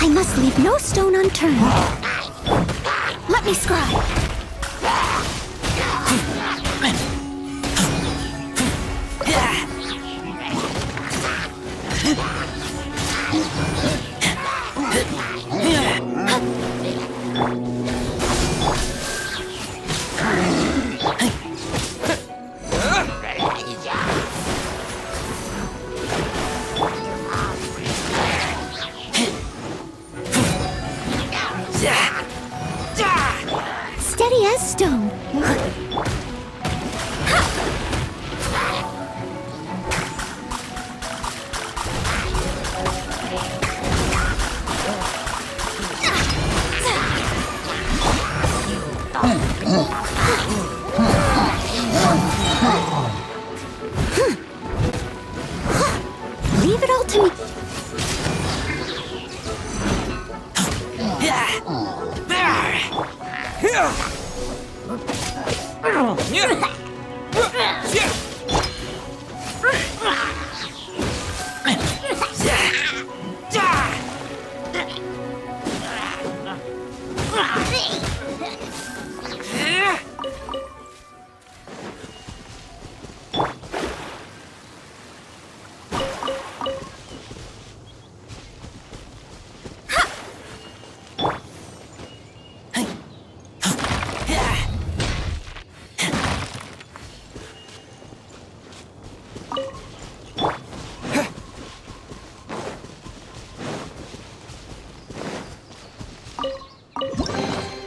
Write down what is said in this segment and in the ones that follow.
I must leave no stone unturned. Let me scribe. Steady as stone. Leave it all to me.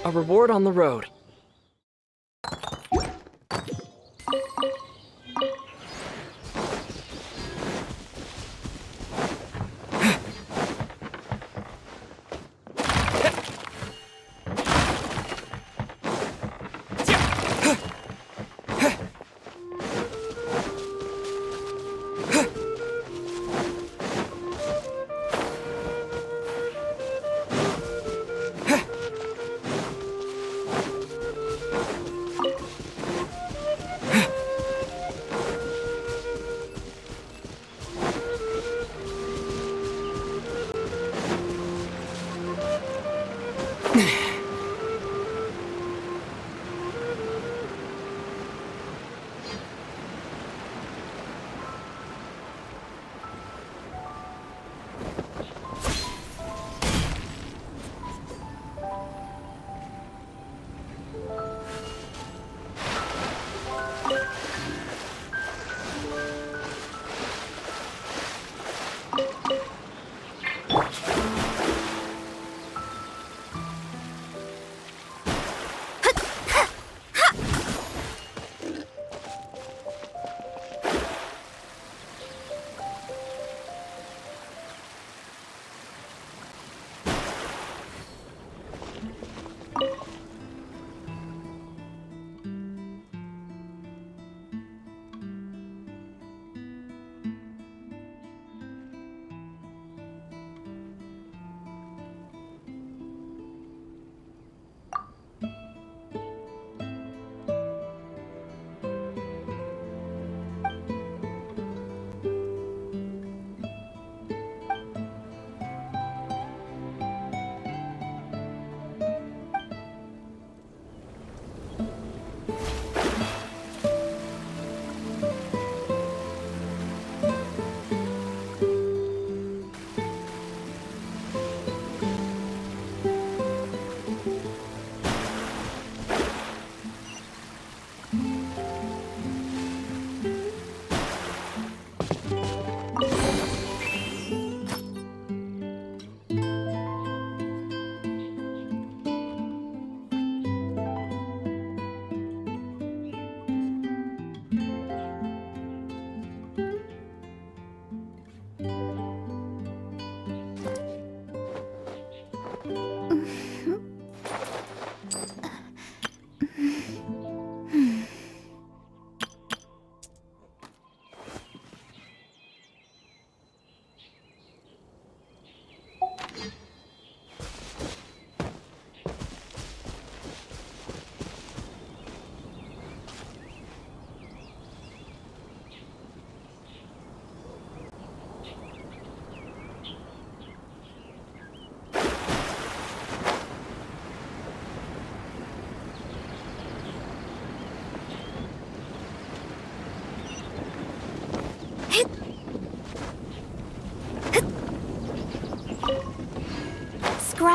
A reward on the road.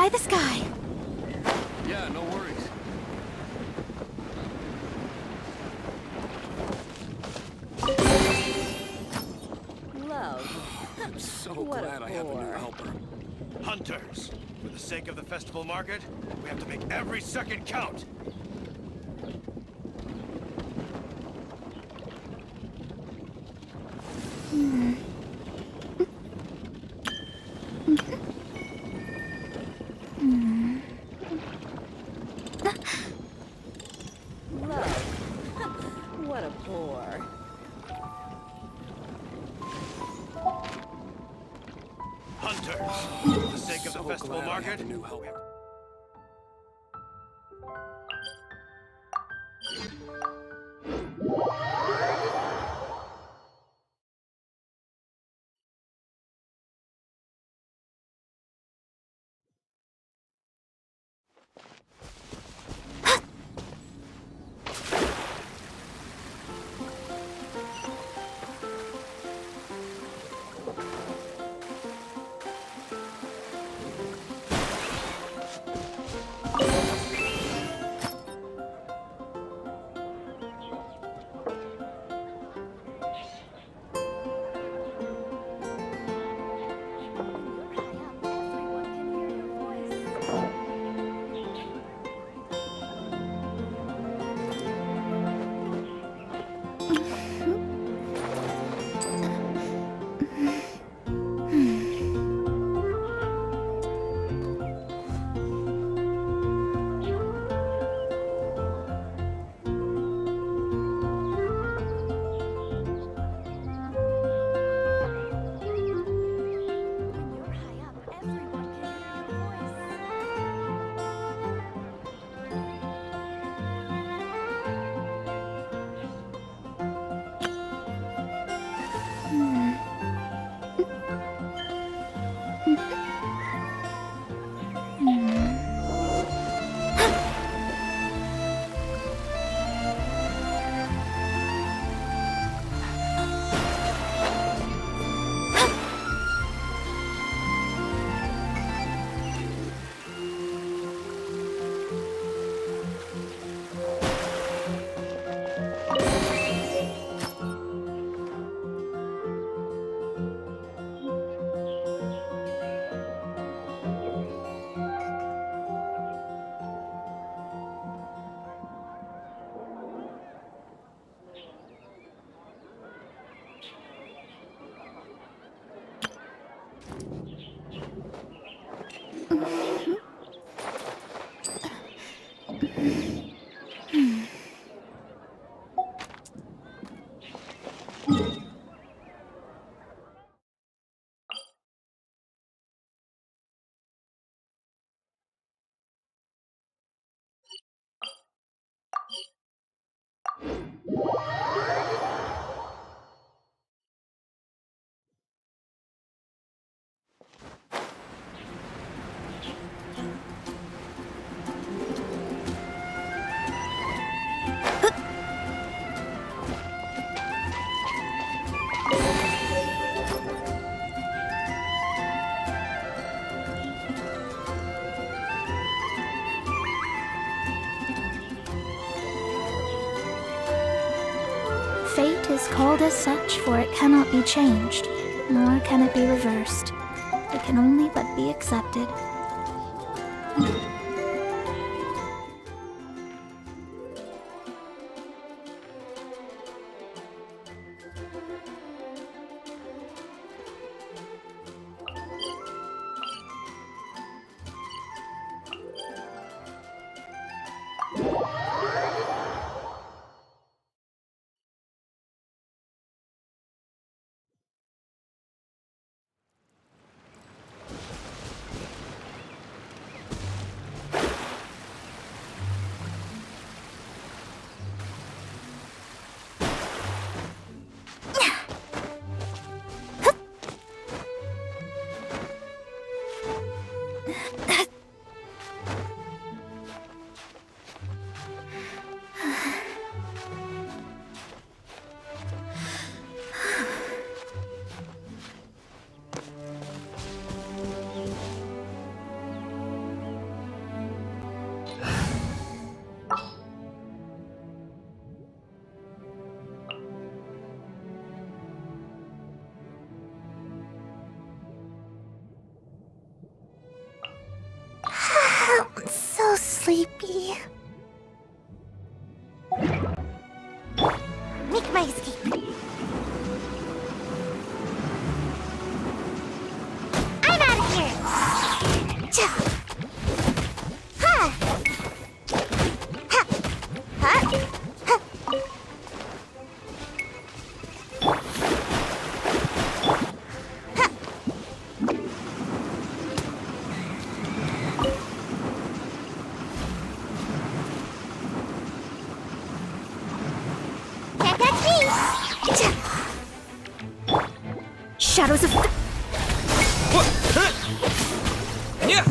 Eye the sky. Yeah, no worries. Love. I'm so What a glad I have a new bore. helper. Hunters, for the sake of the festival market, we have to make every second count. Love. What a bore. Hunters, for the sake of So the festival glad I have market, a new helper. Fate is called as such, for it cannot be changed, nor can it be reversed. It can only but be accepted. Make my escape. I'm out of here. Cha. Ha. Ha. Ha. Ha. Can't catch me! Cha. Shadows of... Yeah.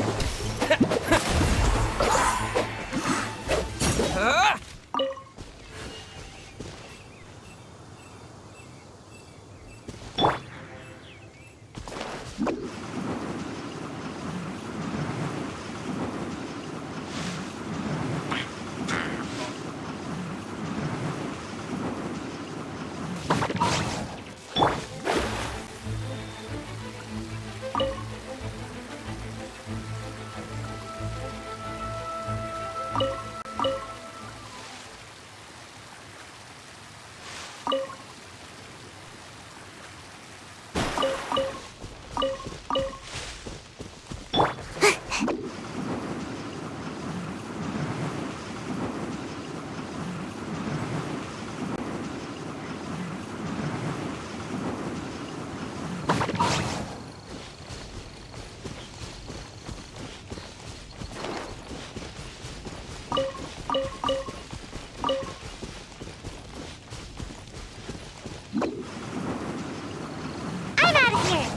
I'm out of here!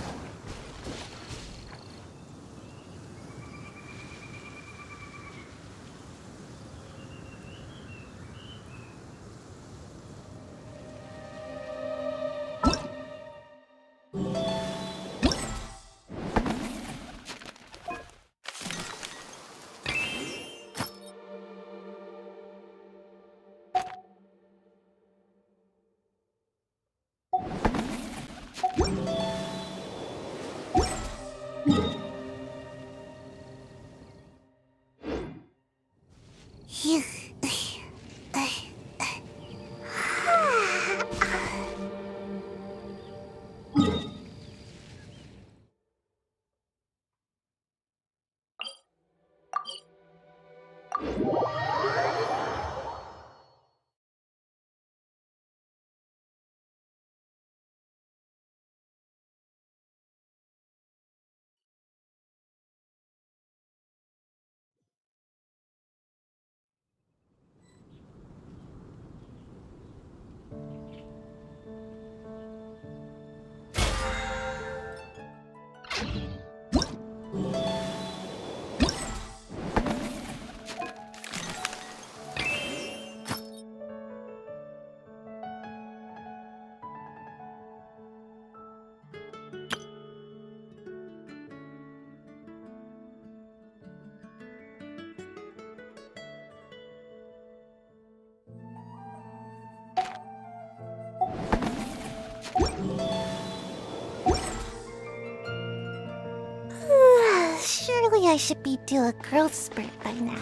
Phew. Surely I should be due a growth spurt by now.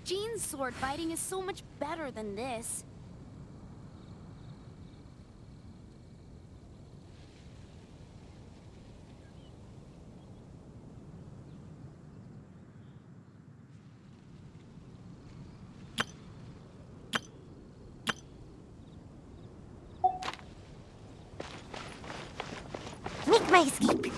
Jean's sword fighting is so much better than this. Make my escape.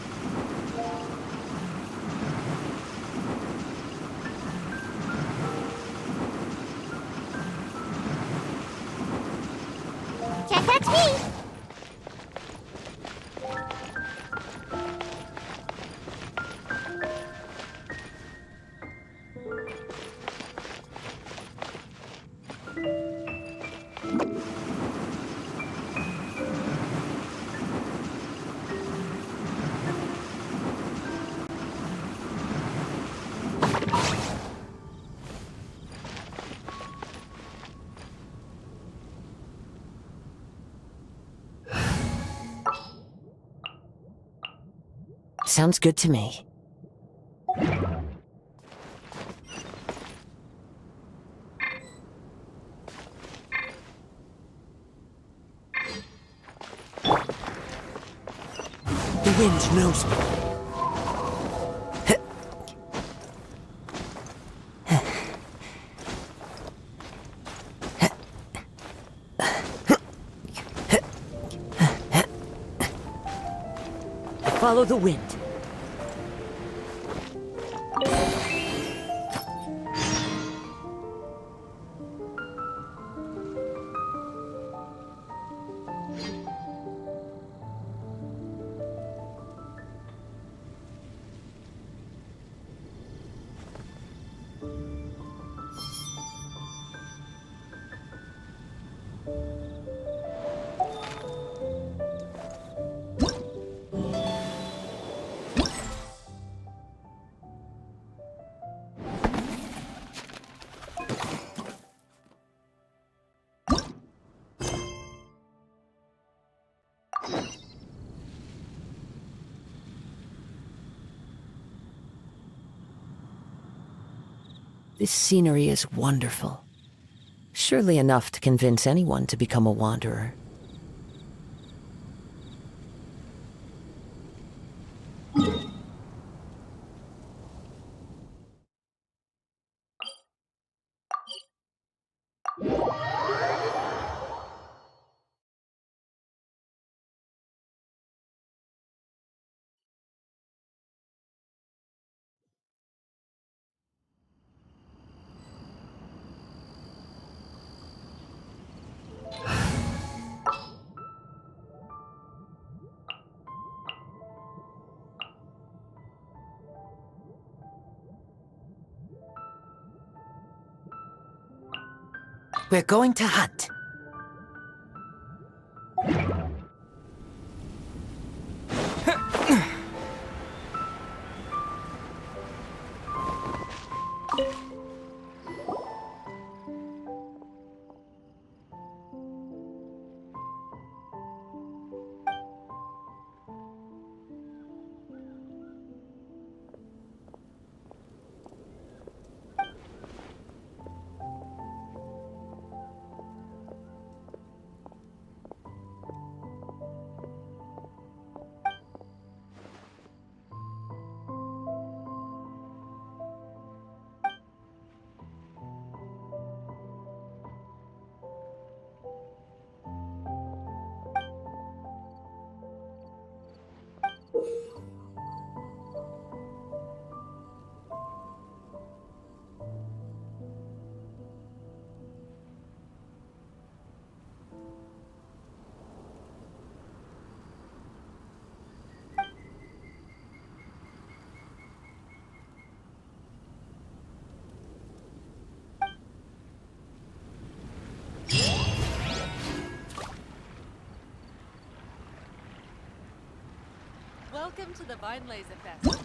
Can't catch me! Sounds good to me. The wind knows me. Follow the wind. This scenery is wonderful. Surely enough to convince anyone to become a wanderer. We're going to hunt. Welcome to the Vine Laser Fest.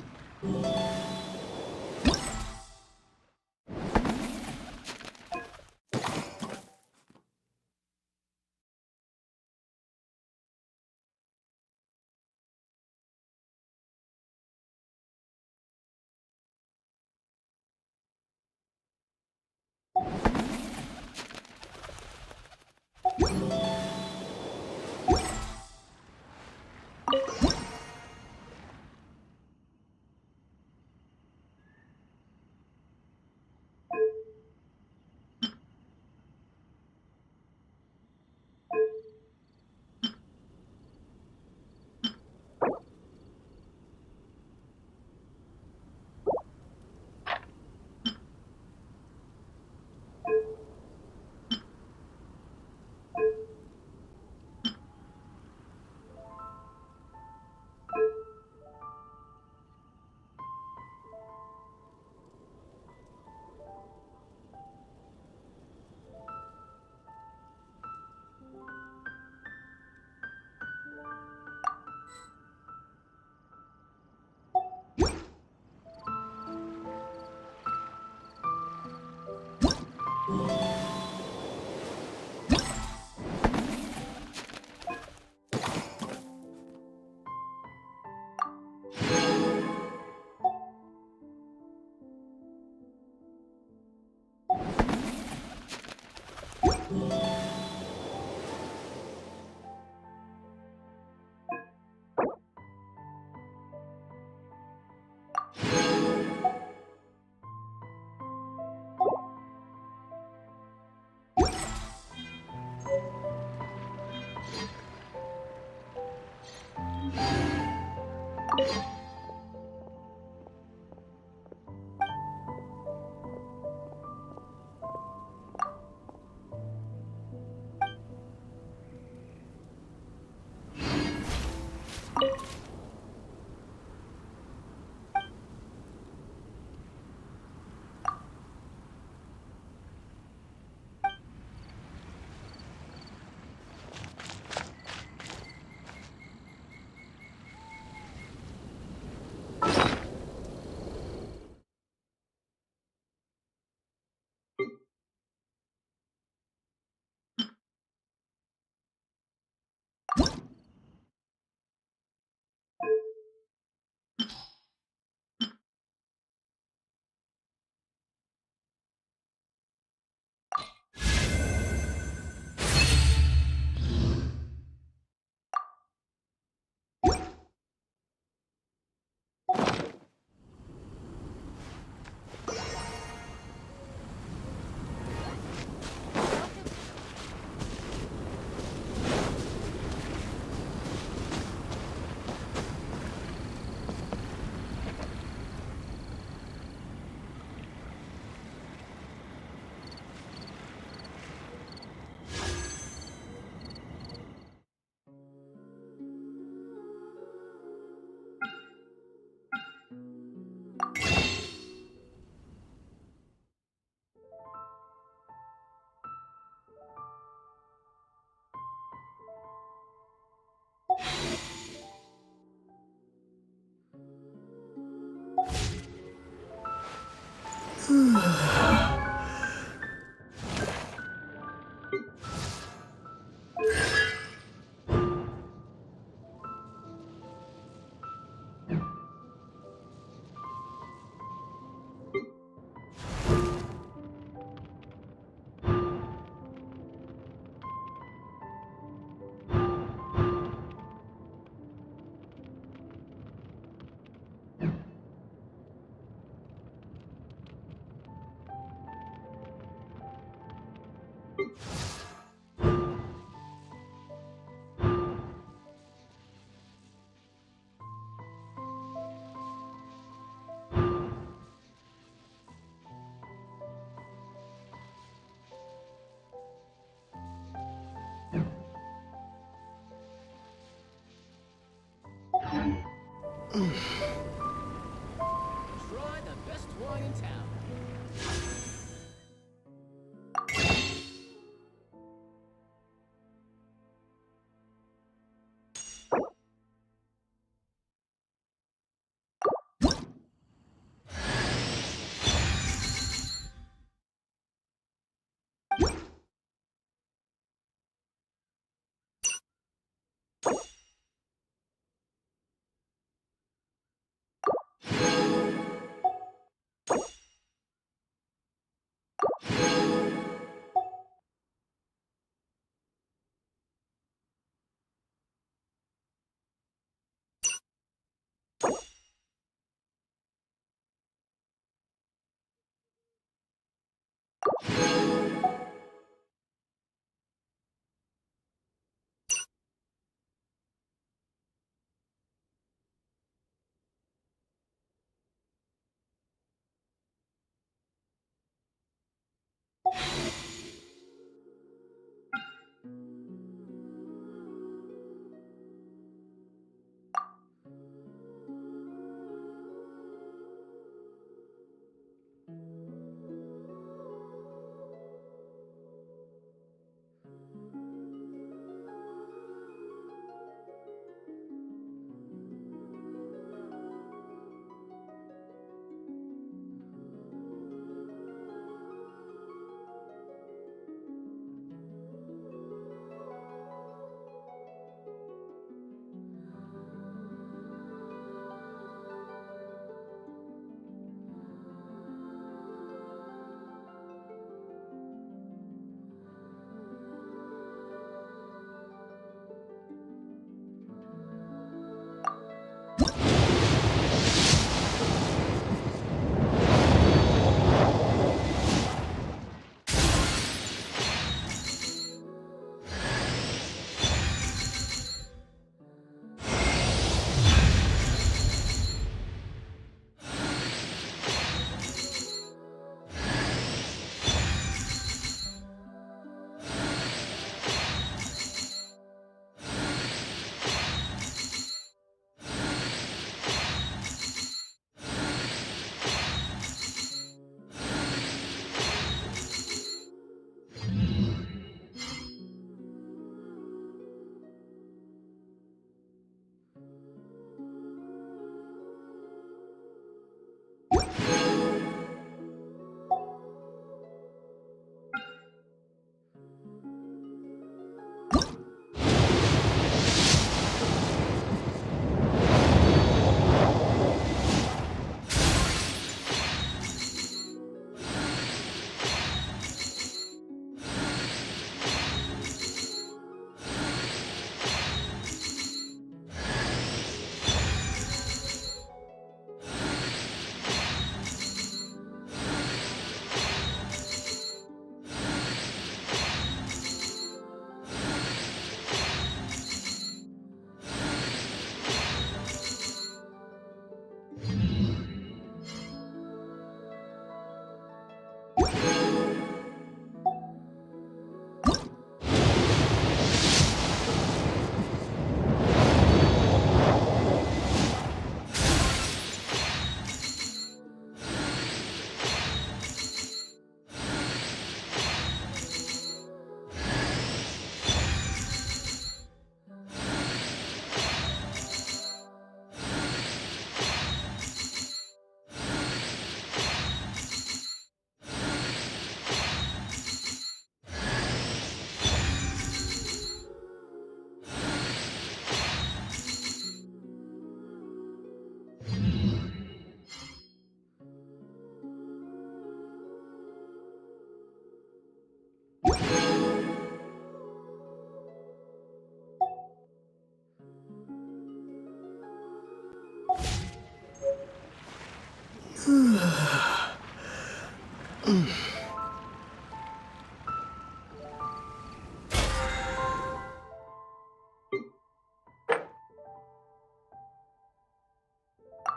Try the best wine in town.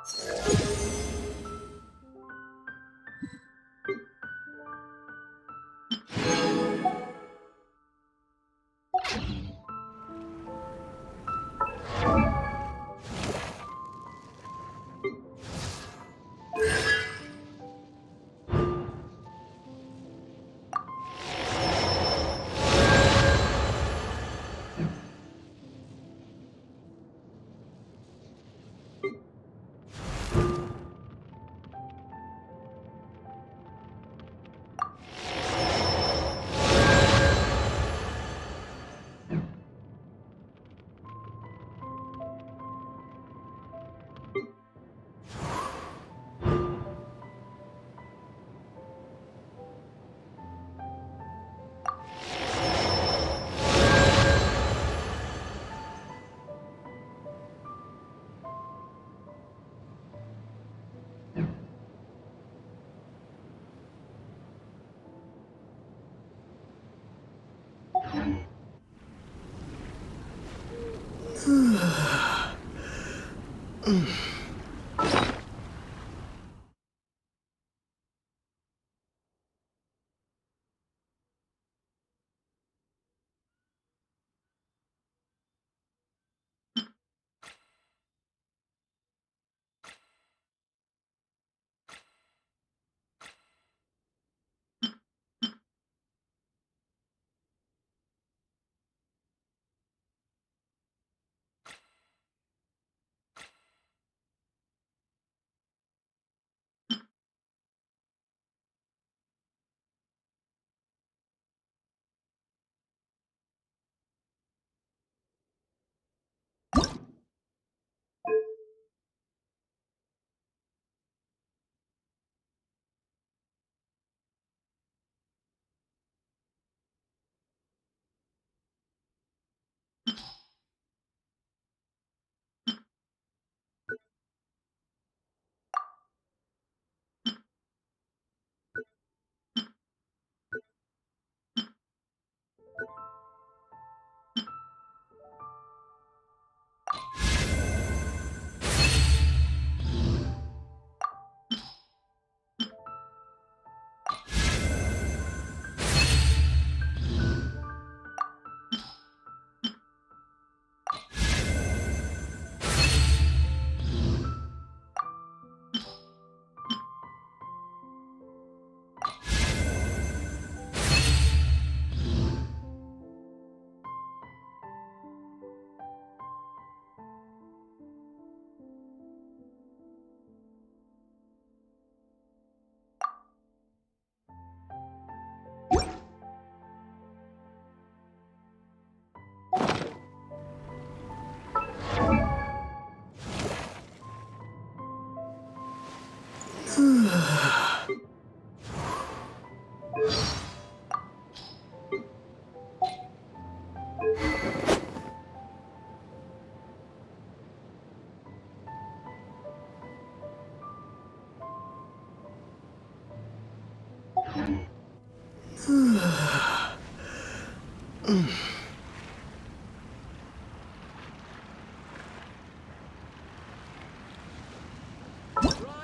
Try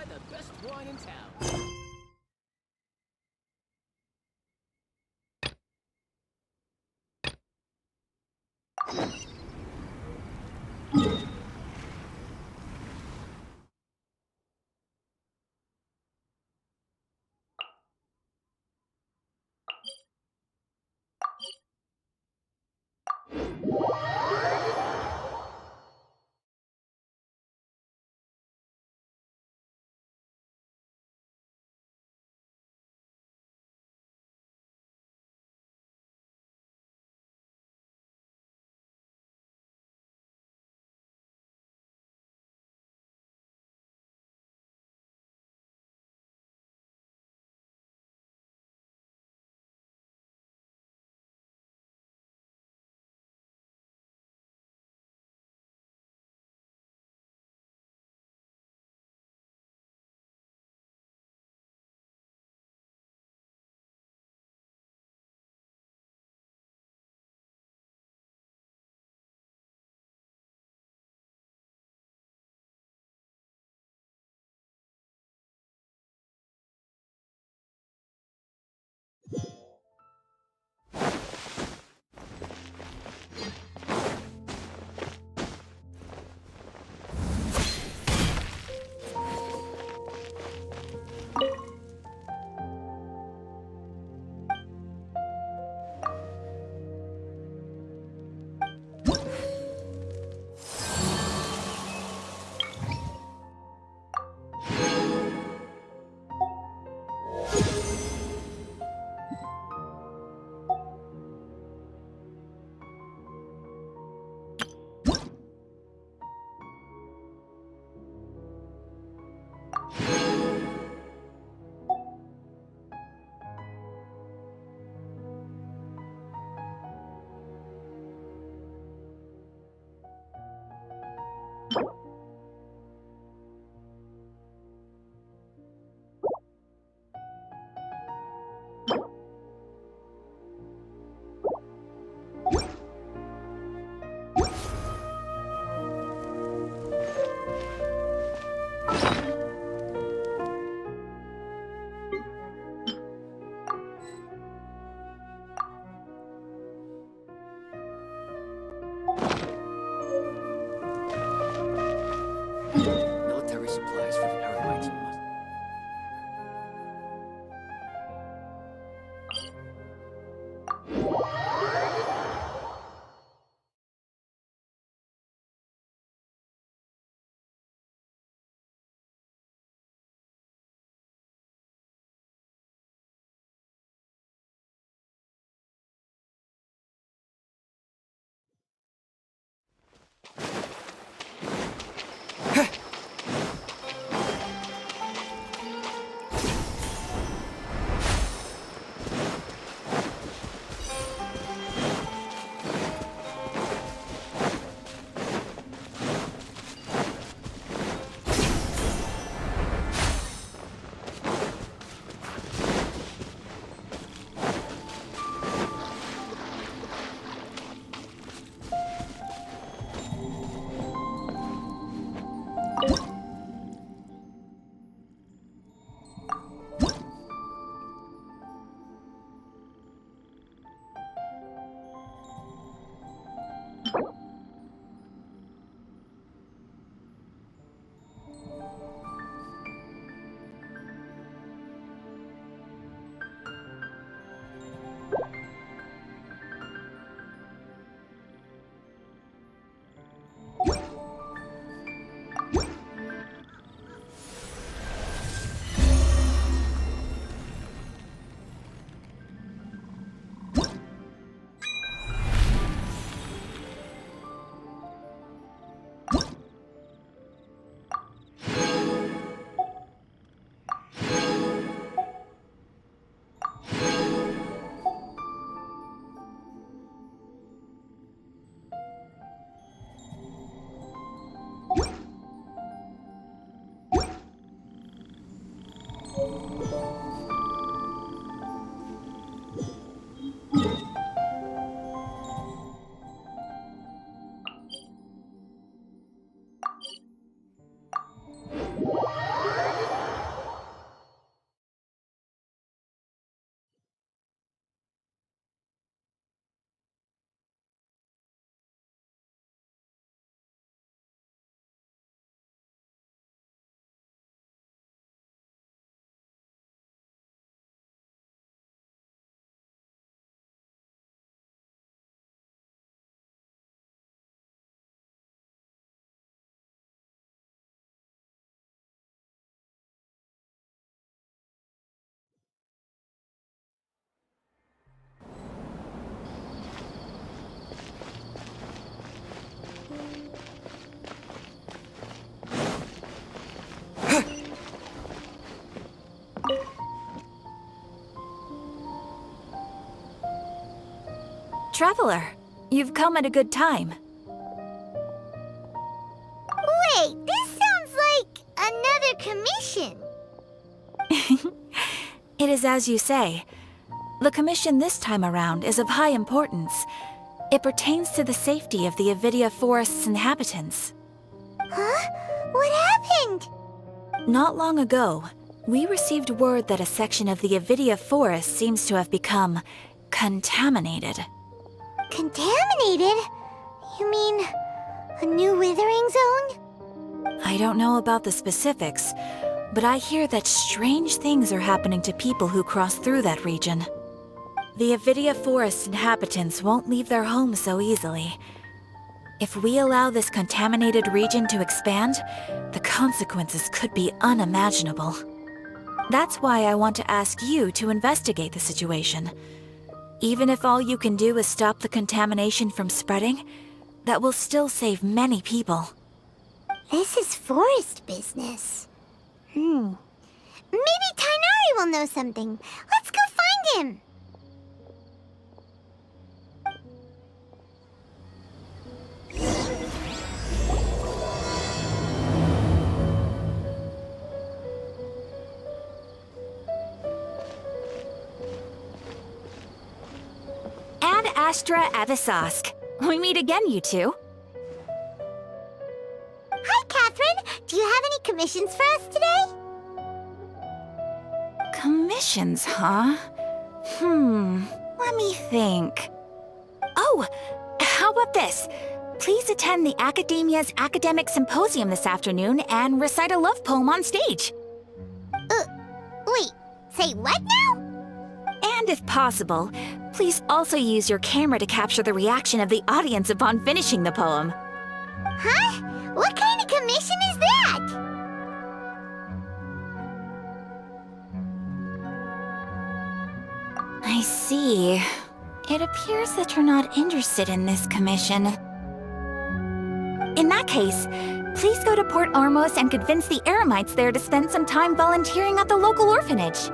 the best wine in town. Military supplies for the eremites must... Traveler, you've come at a good time. Wait, this sounds like another commission. It is as you say. The commission this time around is of high importance. It pertains to the safety of the Avidia Forest's inhabitants. Huh? What happened? Not long ago, we received word that a section of the Avidia Forest seems to have become contaminated. Contaminated? You mean a new withering zone? I don't know about the specifics, but I hear that strange things are happening to people who cross through that region. The Avidia Forest inhabitants won't leave their homes so easily. If we allow this contaminated region to expand, the consequences could be unimaginable. That's why I want to ask you to investigate the situation. Even if all you can do is stop the contamination from spreading, that will still save many people. This is forest business. Maybe Tainari will know something. Let's go find him. Ad Astra Avisask. We meet again, you two. Hi, Catherine. Do you have any commissions for us today? Commissions, huh? Let me think. Oh, how about this? please attend the Academia's Academic Symposium this afternoon and recite a love poem on stage. Wait, say what now? And if possible, please also use your camera to capture the reaction of the audience upon finishing the poem. Huh? What kind of commission is that? I see. It appears that you're not interested in this commission. In that case, please go to Port Ormos and convince the Eremites there to spend some time volunteering at the local orphanage.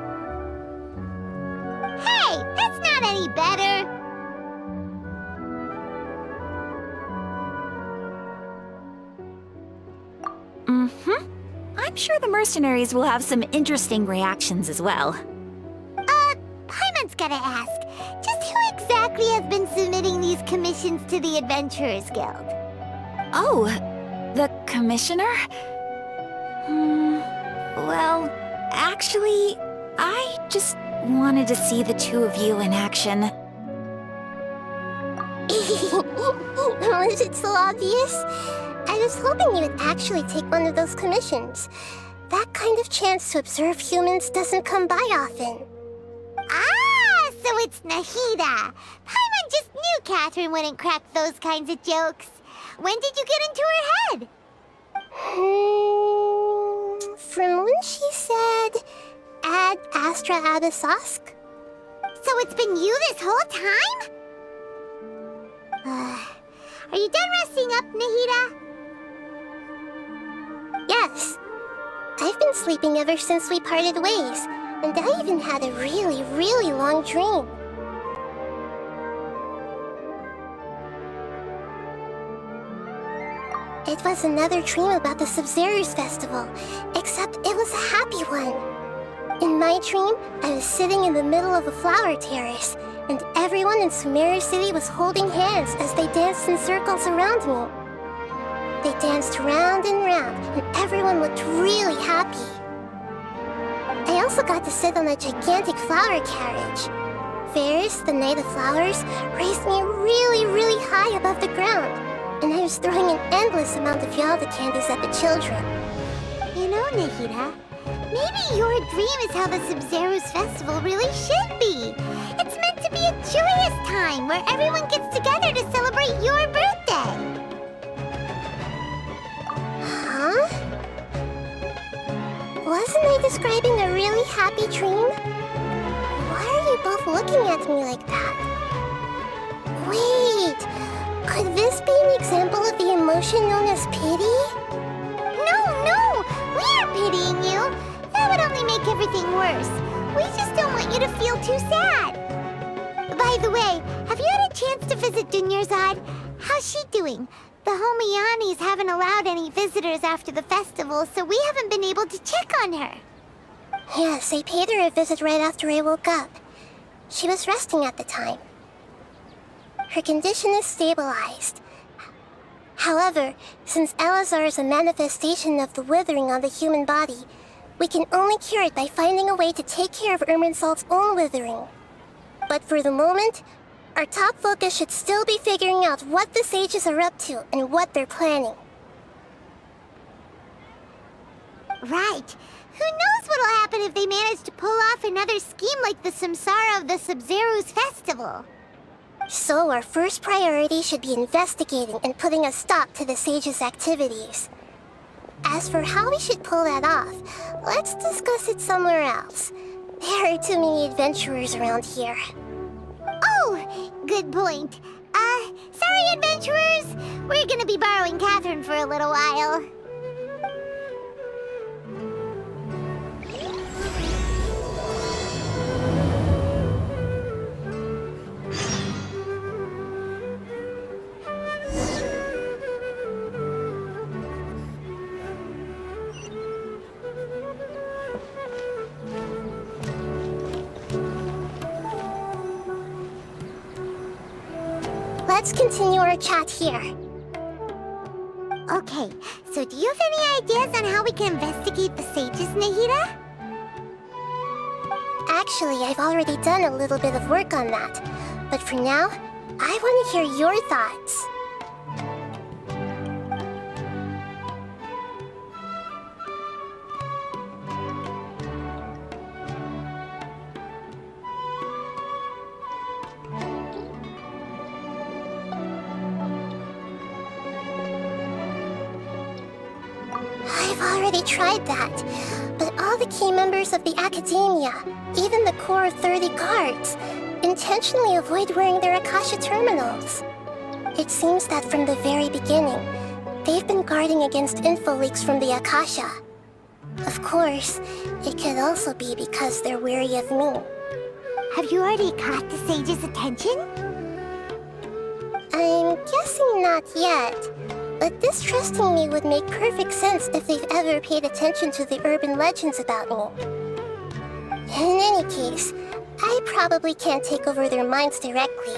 Hey, that's not any better. I'm sure the mercenaries will have some interesting reactions as well. Paimon's gotta ask, just who exactly has been submitting these commissions to the Adventurers Guild? Oh, the commissioner? Well, actually, I just wanted to see the two of you in action. Was it so obvious? I was hoping you would actually take one of those commissions. That kind of chance to observe humans doesn't come by often. Ah, so it's Nahida. Paimon just knew Catherine wouldn't crack those kinds of jokes. When did you get into her head? From when she said, Ad Astra Abyssosque? So it's been you this whole time? Are you done resting up, Nahida? Yes. I've been sleeping ever since we parted ways, and I even had a really, really long dream. It was another dream about the Sub-Zero's festival, except it was a happy one. In my dream, I was sitting in the middle of a flower terrace, and everyone in Sumeru City was holding hands as they danced in circles around me. They danced round and round, and everyone looked really happy. I also got to sit on a gigantic flower carriage. Ferris, the Knight of Flowers, raised me really, really high above the ground, and I was throwing an endless amount of Yalda candies at the children. You know, Nahida, maybe your dream is how the Sub-Zero's festival really should be. It's meant to be a joyous time where everyone gets together to celebrate your birthday. Huh? Wasn't I describing a really happy dream? Why are you both looking at me like that? Wait, could this be an example of the emotion known as pity? No, we aren't pitying you. That would only make everything worse. We just don't want you to feel too sad. By the way, have you had a chance to visit Dunyarzad? How's she doing? The Homianis haven't allowed any visitors after the festival, so we haven't been able to check on her. Yes, I paid her a visit right after I woke up. She was resting at the time. Her condition is stabilized. However, since Elazar is a manifestation of the withering on the human body, we can only cure it by finding a way to take care of Irminsul's own withering. But for the moment, our top focus should still be figuring out what the sages are up to and what they're planning. Right. Who knows what'll happen if they manage to pull off another scheme like the Samsara of the Sub-Zero's festival? So our first priority should be investigating and putting a stop to the sages' activities. As for how we should pull that off, let's discuss it somewhere else. There are too many adventurers around here. Oh, good point. Sorry, adventurers. We're gonna be borrowing Catherine for a little while. Let's continue our chat here. Okay, so do you have any ideas on how we can investigate the sages, Nahida? Actually, I've already done a little bit of work on that. But for now, I want to hear your thoughts. I've already tried that, but all the key members of the Academia, even the core of 30 guards, intentionally avoid wearing their Akasha terminals. It seems that from the very beginning, they've been guarding against info leaks from the Akasha. Of course, it could also be because they're wary of me. Have you already caught the sage's attention? I'm guessing not yet, but distrusting me would make perfect sense if they've ever paid attention to the urban legends about me. In any case, I probably can't take over their minds directly.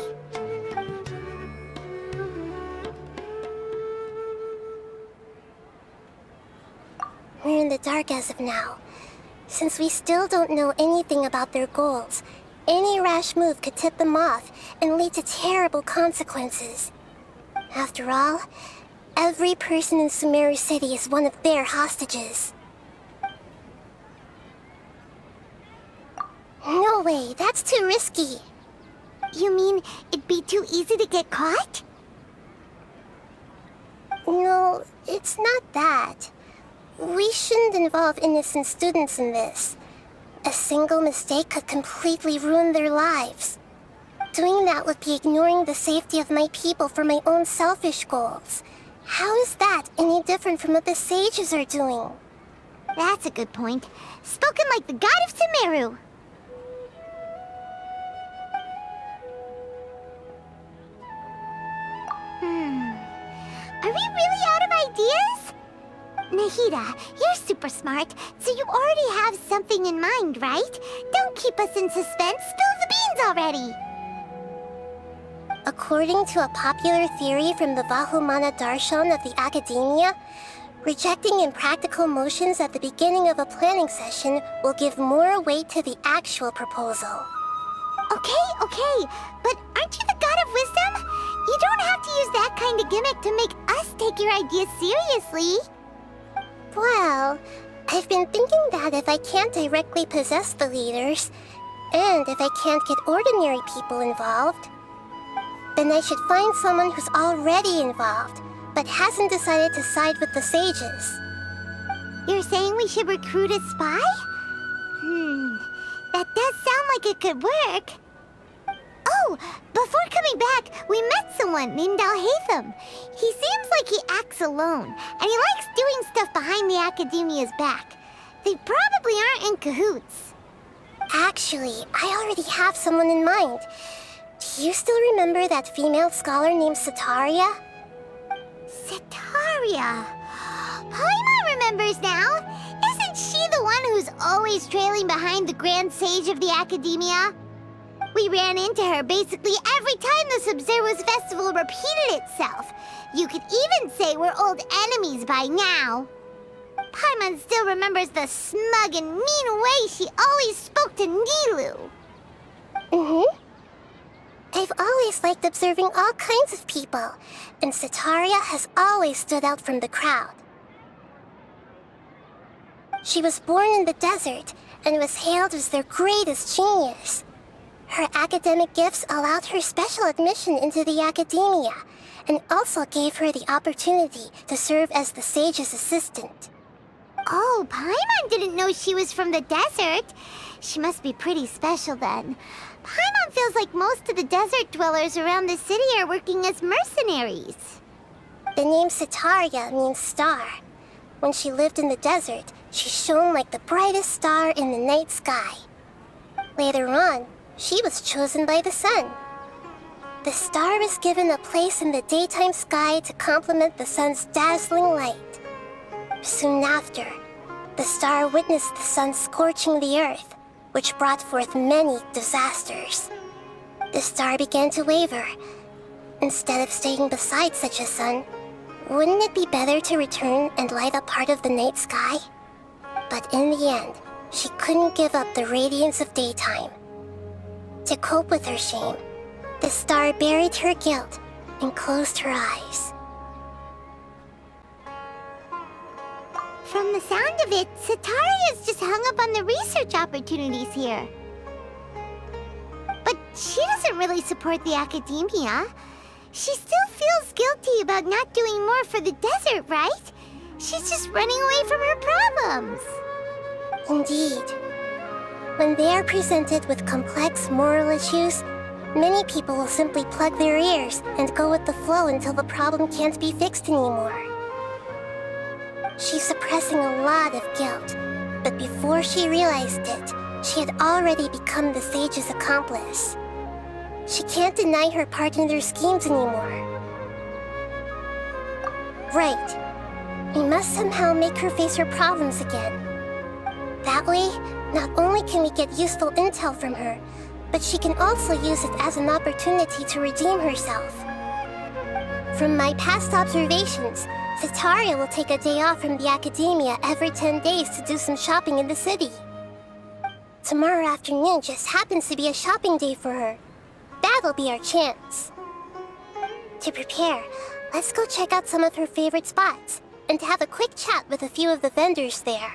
We're in the dark as of now. Since we still don't know anything about their goals, any rash move could tip them off and lead to terrible consequences. After all, every person in Sumeru City is one of their hostages. No way, that's too risky. You mean it'd be too easy to get caught? No, it's not that. We shouldn't involve innocent students in this. A single mistake could completely ruin their lives. Doing that would be ignoring the safety of my people for my own selfish goals. How is that any different from what the sages are doing? That's a good point. Spoken like the god of Sumeru. Are we really out of ideas? Nahida, you're super smart, so you already have something in mind, right? Don't keep us in suspense. Spill the beans already. According to a popular theory from the Vahumana Darshan of the Academia, rejecting impractical motions at the beginning of a planning session will give more weight to the actual proposal. Okay, but aren't you the god of wisdom? You don't have to use that kind of gimmick to make us take your ideas seriously. Well, I've been thinking that if I can't directly possess the leaders, and if I can't get ordinary people involved, then I should find someone who's already involved, but hasn't decided to side with the sages. You're saying we should recruit a spy? That does sound like it could work. Oh, before coming back, we met someone named Alhaitham. He seems like he acts alone, and he likes doing stuff behind the Academia's back. They probably aren't in cahoots. Actually, I already have someone in mind. Do you still remember that female scholar named Sataria? Sataria. Paimon remembers now. Isn't she the one who's always trailing behind the Grand Sage of the Academia? We ran into her basically every time the Sub-Zero's festival repeated itself. You could even say we're old enemies by now. Paimon still remembers the smug and mean way she always spoke to Nilou. I've always liked observing all kinds of people, and Sataria has always stood out from the crowd. She was born in the desert and was hailed as their greatest genius. Her academic gifts allowed her special admission into the Academia, and also gave her the opportunity to serve as the sage's assistant. Oh, Paimon didn't know she was from the desert. She must be pretty special then. Paimon feels like most of the desert dwellers around the city are working as mercenaries. The name Sataria means star. When she lived in the desert, she shone like the brightest star in the night sky. Later on, she was chosen by the sun. The star was given a place in the daytime sky to complement the sun's dazzling light. Soon after, the star witnessed the sun scorching the earth, which brought forth many disasters. The star began to waver. Instead of staying beside such a sun, wouldn't it be better to return and light up part of the night sky? But in the end, she couldn't give up the radiance of daytime. To cope with her shame, the star buried her guilt and closed her eyes. From the sound of it, Sataria's just hung up on the research opportunities here. But she doesn't really support the Academia. She still feels guilty about not doing more for the desert, right? She's just running away from her problems. Indeed. When they are presented with complex moral issues, many people will simply plug their ears and go with the flow until the problem can't be fixed anymore. She's suppressing a lot of guilt, but before she realized it, she had already become the sage's accomplice. She can't deny her part in their schemes anymore. Right. We must somehow make her face her problems again. That way, not only can we get useful intel from her, but she can also use it as an opportunity to redeem herself. From my past observations, Vitaria will take a day off from the academia every 10 days to do some shopping in the city. Tomorrow afternoon just happens to be a shopping day for her. That'll be our chance. To prepare, let's go check out some of her favorite spots, and have a quick chat with a few of the vendors there.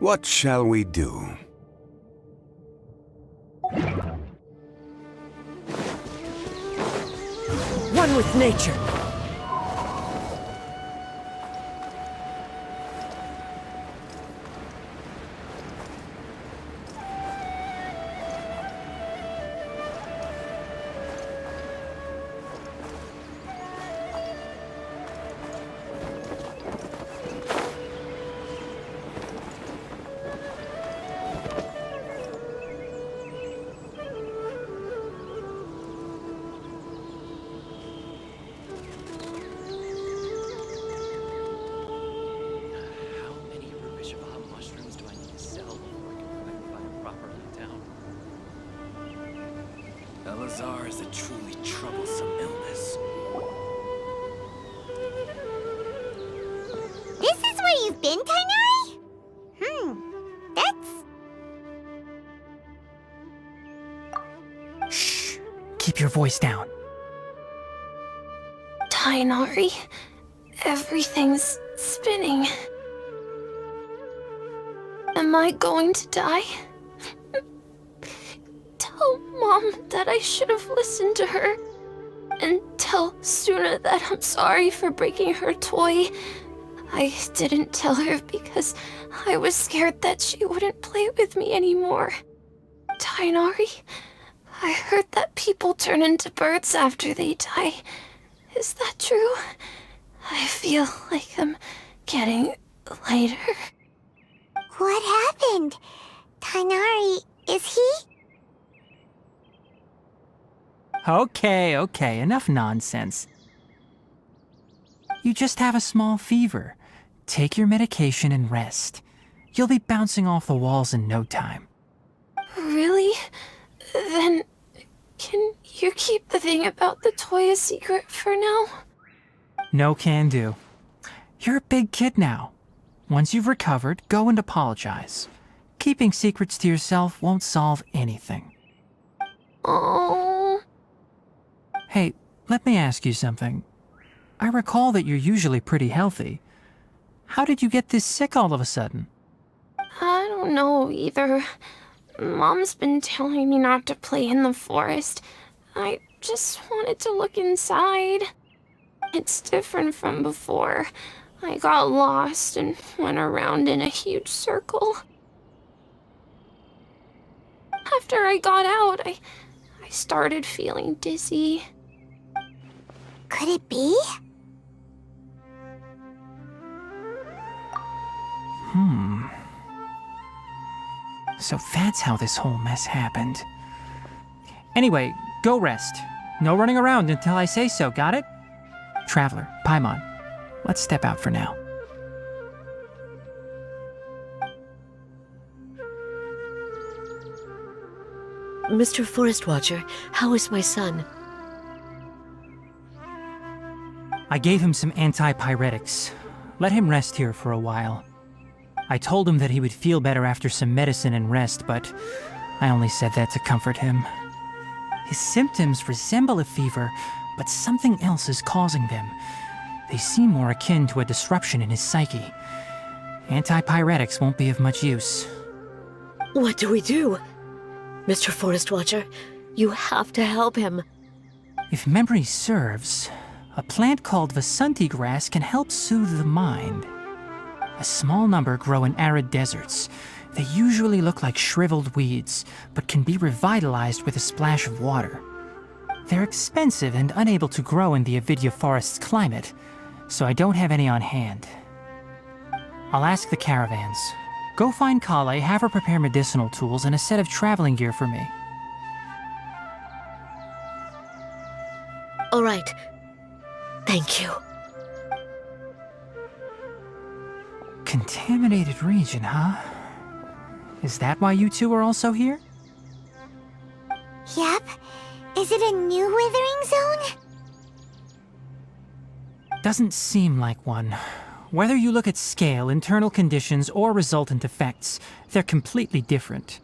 What shall we do? One with nature. How many Rubishivaha mushrooms do I need to sell before I can find a proper town? Elazar is a truly troublesome illness. This is where you've been, Tainari? That's... Shh. Keep your voice down. Tainari, everything's spinning. Am I going to die? Tell Mom that I should have listened to her. And tell Suna that I'm sorry for breaking her toy. I didn't tell her because I was scared that she wouldn't play with me anymore. Tainari, I heard that people turn into birds after they die. Is that true? I feel like I'm getting lighter. What happened? Tainari, is he? Okay, enough nonsense. You just have a small fever. Take your medication and rest. You'll be bouncing off the walls in no time. Really? Then, can you keep the thing about the toy a secret for now? No can do. You're a big kid now. Once you've recovered, go and apologize. Keeping secrets to yourself won't solve anything. Oh. Hey, let me ask you something. I recall that you're usually pretty healthy. How did you get this sick all of a sudden? I don't know either. Mom's been telling me not to play in the forest. I just wanted to look inside. It's different from before. I got lost and went around in a huge circle. After I got out, I started feeling dizzy. Could it be? So that's how this whole mess happened. Anyway, go rest. No running around until I say so, got it? Traveler, Paimon, let's step out for now. Mr. Forest Watcher, how is my son? I gave him some antipyretics. Let him rest here for a while. I told him that he would feel better after some medicine and rest, but I only said that to comfort him. His symptoms resemble a fever, but something else is causing them. They seem more akin to a disruption in his psyche. Antipyretics won't be of much use. What do we do? Mr. Forest Watcher, you have to help him. If memory serves, a plant called Vasanti grass can help soothe the mind. A small number grow in arid deserts. They usually look like shriveled weeds, but can be revitalized with a splash of water. They're expensive and unable to grow in the Avidya forest's climate, so I don't have any on hand. I'll ask the caravans. Go find Kale, have her prepare medicinal tools and a set of traveling gear for me. All right. Thank you. Contaminated region, huh? Is that why you two are also here? Yep. Is it a new withering zone? Doesn't seem like one. Whether you look at scale, internal conditions, or resultant effects, they're completely different.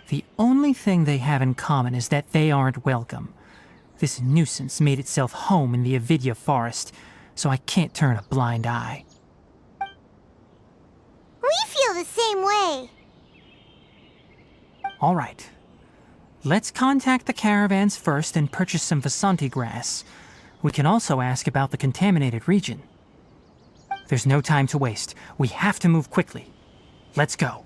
The only thing they have in common is that they aren't welcome. This nuisance made itself home in the Avidya forest, so I can't turn a blind eye. We feel the same way. All right. Let's contact the caravans first and purchase some Vasanti grass. We can also ask about the contaminated region. There's no time to waste. We have to move quickly. Let's go.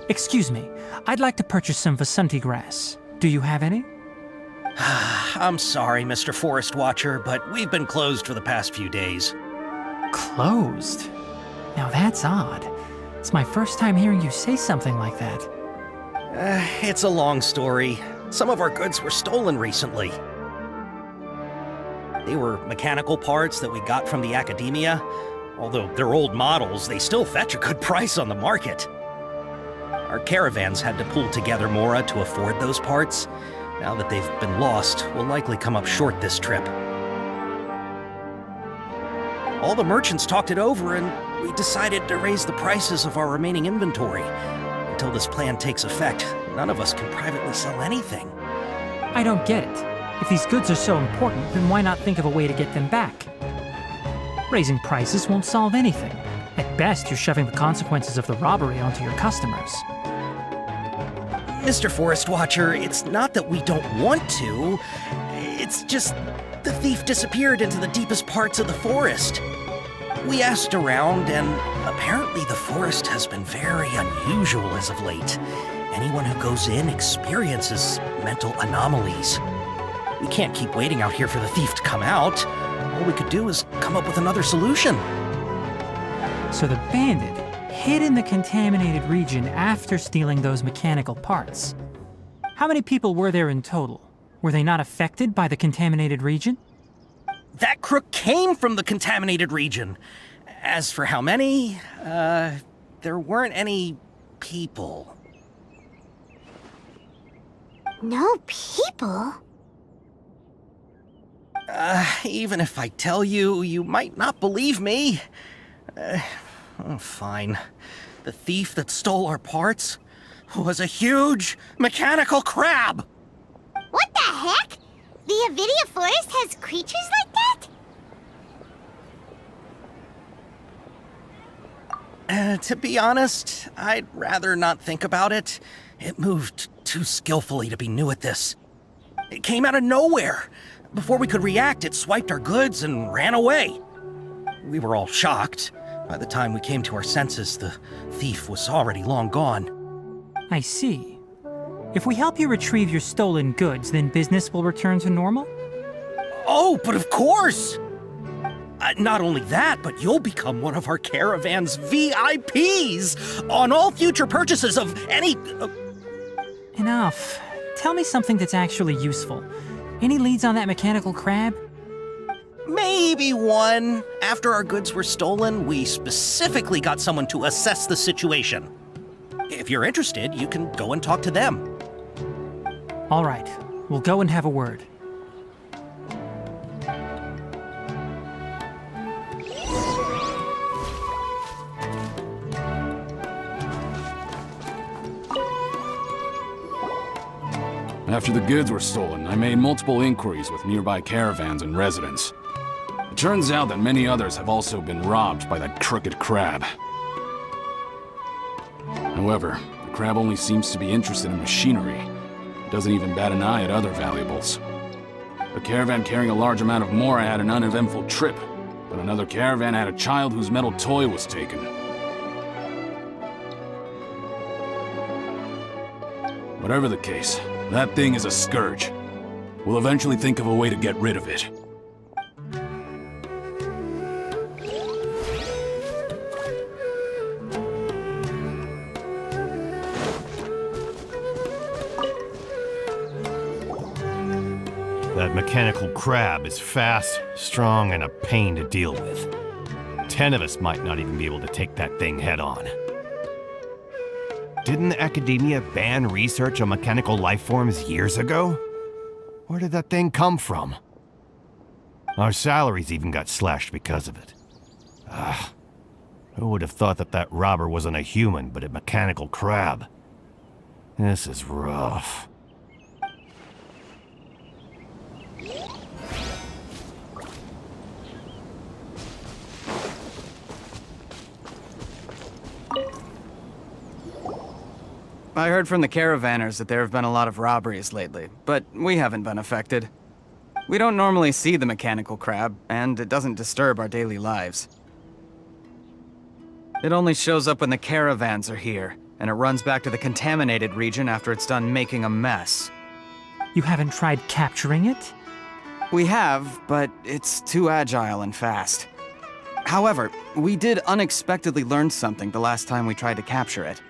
Excuse me, I'd like to purchase some Vasanti grass. Do you have any? I'm sorry, Mr. Forest Watcher, but we've been closed for the past few days. Closed? Now that's odd. It's my first time hearing you say something like that. It's a long story. Some of our goods were stolen recently. They were mechanical parts that we got from the academia. Although they're old models, they still fetch a good price on the market. Our caravans had to pull together Mora to afford those parts. Now that they've been lost, we'll likely come up short this trip. All the merchants talked it over, and we decided to raise the prices of our remaining inventory. Until this plan takes effect, none of us can privately sell anything. I don't get it. If these goods are so important, then why not think of a way to get them back? Raising prices won't solve anything. At best, you're shoving the consequences of the robbery onto your customers. Mr. Forest Watcher, it's not that we don't want to. It's just the thief disappeared into the deepest parts of the forest. We asked around, and apparently the forest has been very unusual as of late. Anyone who goes in experiences mental anomalies. We can't keep waiting out here for the thief to come out. All we could do is come up with another solution. So the bandit hid in the contaminated region after stealing those mechanical parts. How many people were there in total? Were they not affected by the contaminated region? That crook came from the contaminated region. As for how many, there weren't any people. No people? Even if I tell you, you might not believe me. Fine. The thief that stole our parts was a huge mechanical crab! What the heck? The Avidya forest has creatures like that? To be honest, I'd rather not think about it. It moved too skillfully to be new at this. It came out of nowhere. Before we could react, it swiped our goods and ran away. We were all shocked. By the time we came to our senses, the thief was already long gone. I see. If we help you retrieve your stolen goods, then business will return to normal? Oh, but of course! Not only that, but you'll become one of our caravan's VIPs on all future purchases of any... Enough. Tell me something that's actually useful. Any leads on that mechanical crab? Maybe one. After our goods were stolen, we specifically got someone to assess the situation. If you're interested, you can go and talk to them. All right. We'll go and have a word. After the goods were stolen, I made multiple inquiries with nearby caravans and residents. It turns out that many others have also been robbed by that crooked crab. However, the crab only seems to be interested in machinery. It doesn't even bat an eye at other valuables. A caravan carrying a large amount of mora had an uneventful trip, but another caravan had a child whose metal toy was taken. Whatever the case, that thing is a scourge. We'll eventually think of a way to get rid of it. That mechanical crab is fast, strong, and a pain to deal with. 10 of us might not even be able to take that thing head on. Didn't the academia ban research on mechanical life forms years ago? Where did that thing come from? Our salaries even got slashed because of it. Who would have thought that that robber wasn't a human, but a mechanical crab? This is rough. I heard from the caravanners that there have been a lot of robberies lately, but we haven't been affected. We don't normally see the mechanical crab, and it doesn't disturb our daily lives. It only shows up when the caravans are here, and it runs back to the contaminated region after it's done making a mess. You haven't tried capturing it? We have, but it's too agile and fast. However, we did unexpectedly learn something the last time we tried to capture it.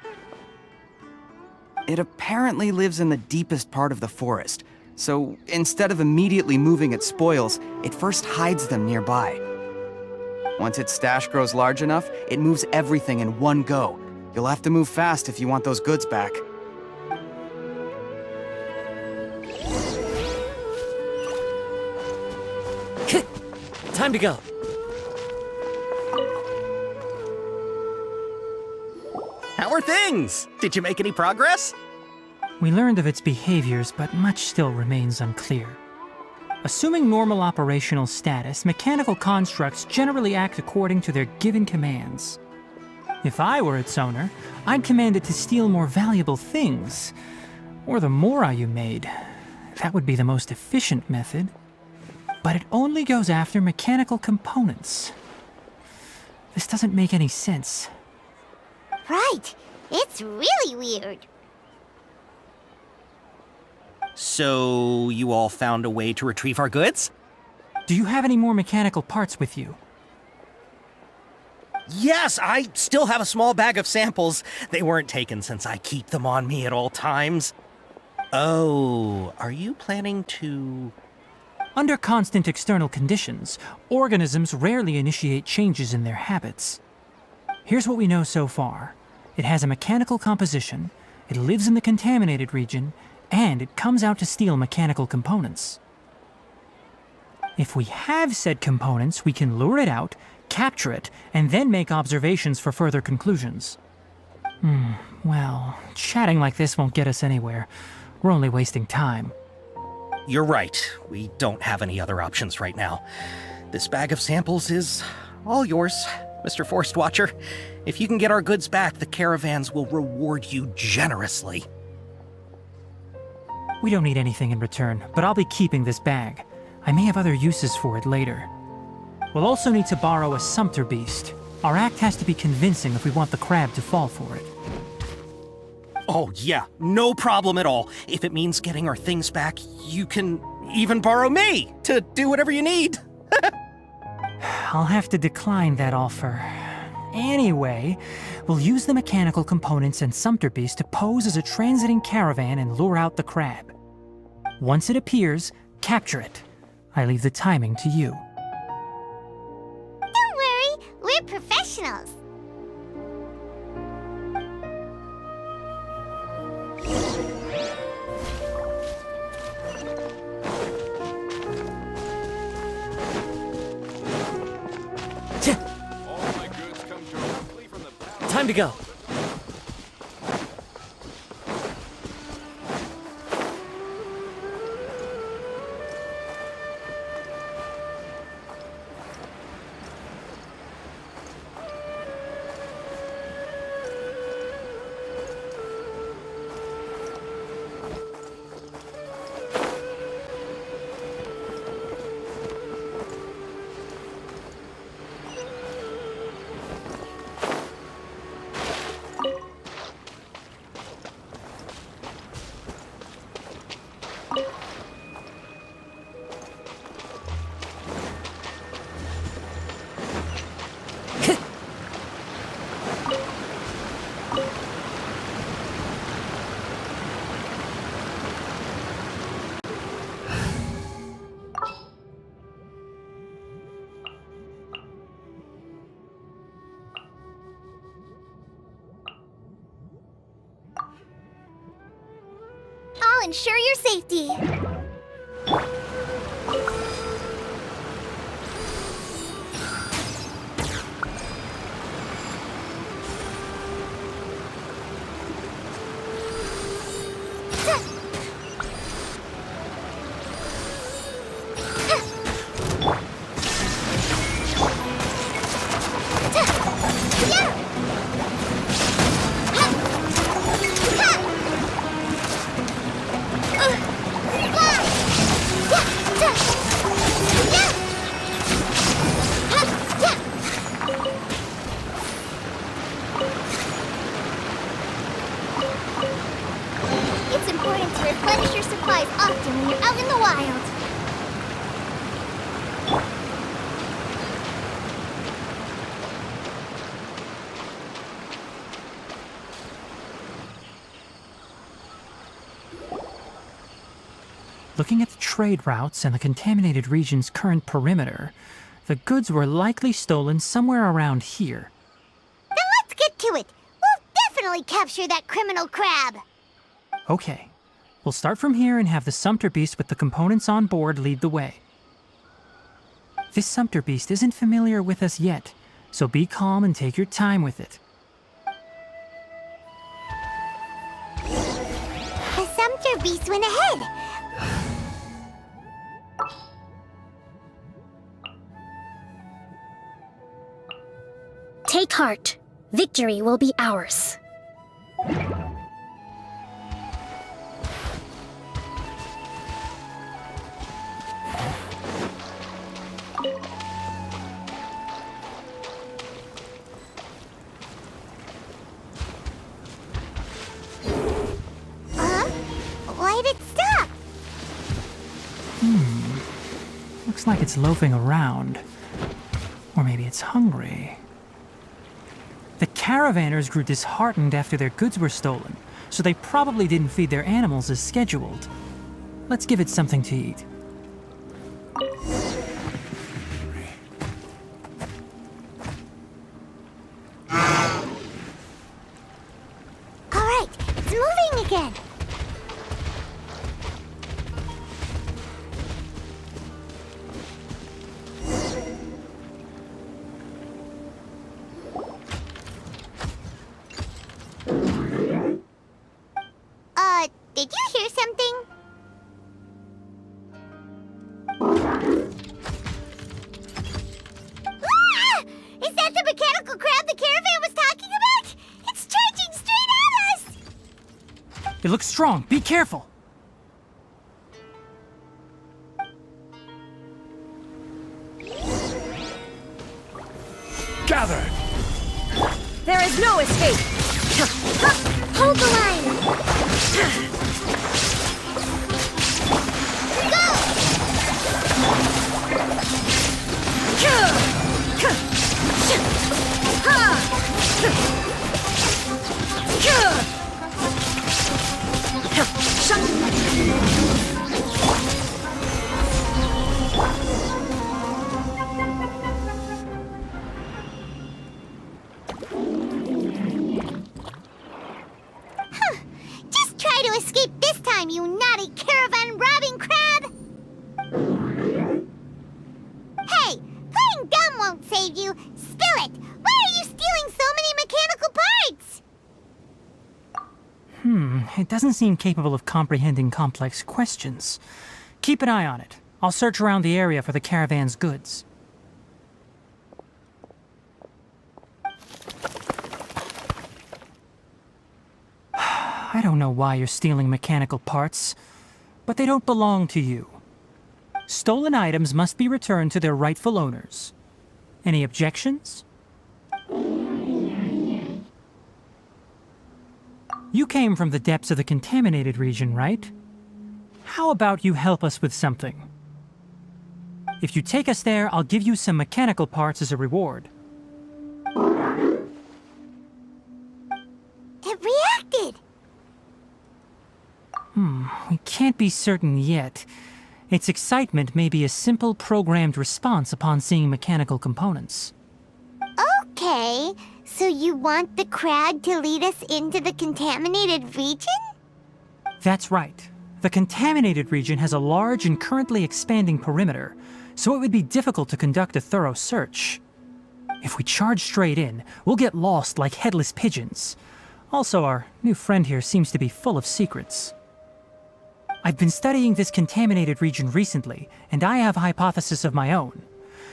It apparently lives in the deepest part of the forest, so instead of immediately moving its spoils, it first hides them nearby. Once its stash grows large enough, it moves everything in one go. You'll have to move fast if you want those goods back. Time to go. How are things? Did you make any progress? We learned of its behaviors, but much still remains unclear. Assuming normal operational status, mechanical constructs generally act according to their given commands. If I were its owner, I'd command it to steal more valuable things, or the mora you made. That would be the most efficient method. But it only goes after mechanical components. This doesn't make any sense. Right. It's really weird. So, you all found a way to retrieve our goods? Do you have any more mechanical parts with you? Yes, I still have a small bag of samples. They weren't taken since I keep them on me at all times. Oh, are you planning to... Under constant external conditions, organisms rarely initiate changes in their habits. Here's what we know so far. It has a mechanical composition, it lives in the contaminated region, and it comes out to steal mechanical components. If we have said components, we can lure it out, capture it, and then make observations for further conclusions. Well, chatting like this won't get us anywhere. We're only wasting time. You're right. We don't have any other options right now. This bag of samples is all yours, Mr. Forest Watcher. If you can get our goods back, the caravans will reward you generously. We don't need anything in return, but I'll be keeping this bag. I may have other uses for it later. We'll also need to borrow a sumpter beast. Our act has to be convincing if we want the crab to fall for it. Oh, yeah, no problem at all. If it means getting our things back, you can even borrow me to do whatever you need. I'll have to decline that offer. Anyway, we'll use the mechanical components and Sumpter Beast to pose as a transiting caravan and lure out the crab. Once it appears, capture it. I leave the timing to you. Don't worry, we're professionals. Time to go. I'll ensure your safety. It's important to replenish your supplies often when you're out in the wild. Looking at the trade routes and the contaminated region's current perimeter, the goods were likely stolen somewhere around here. Then let's get to it. We'll definitely capture that criminal crab. Okay, we'll start from here and have the Sumpter Beast with the components on board lead the way. This Sumpter Beast isn't familiar with us yet, so be calm and take your time with it. The Sumpter Beast went ahead. Take heart. Victory will be ours. Why'd it stop? Looks like it's loafing around. Or maybe it's hungry. The caravanners grew disheartened after their goods were stolen, so they probably didn't feed their animals as scheduled. Let's give it something to eat. All right, it's moving again. Did you hear something? Ah! Is that the mechanical crab the caravan was talking about? It's charging straight at us! It looks strong. Be careful. Gather! There is no escape! Hold the line! to escape this time, you naughty caravan robbing crab! Hey, playing dumb won't save you. Spill it! Why are you stealing so many mechanical parts? It doesn't seem capable of comprehending complex questions. Keep an eye on it. I'll search around the area for the caravan's goods. I don't know why you're stealing mechanical parts, but they don't belong to you. Stolen items must be returned to their rightful owners. Any objections? You came from the depths of the contaminated region, right? How about you help us with something? If you take us there, I'll give you some mechanical parts as a reward. It reacted! We can't be certain yet. Its excitement may be a simple programmed response upon seeing mechanical components. Okay, so you want the crag to lead us into the contaminated region? That's right. The contaminated region has a large and currently expanding perimeter, so it would be difficult to conduct a thorough search. If we charge straight in, we'll get lost like headless pigeons. Also, our new friend here seems to be full of secrets. I've been studying this contaminated region recently, and I have a hypothesis of my own.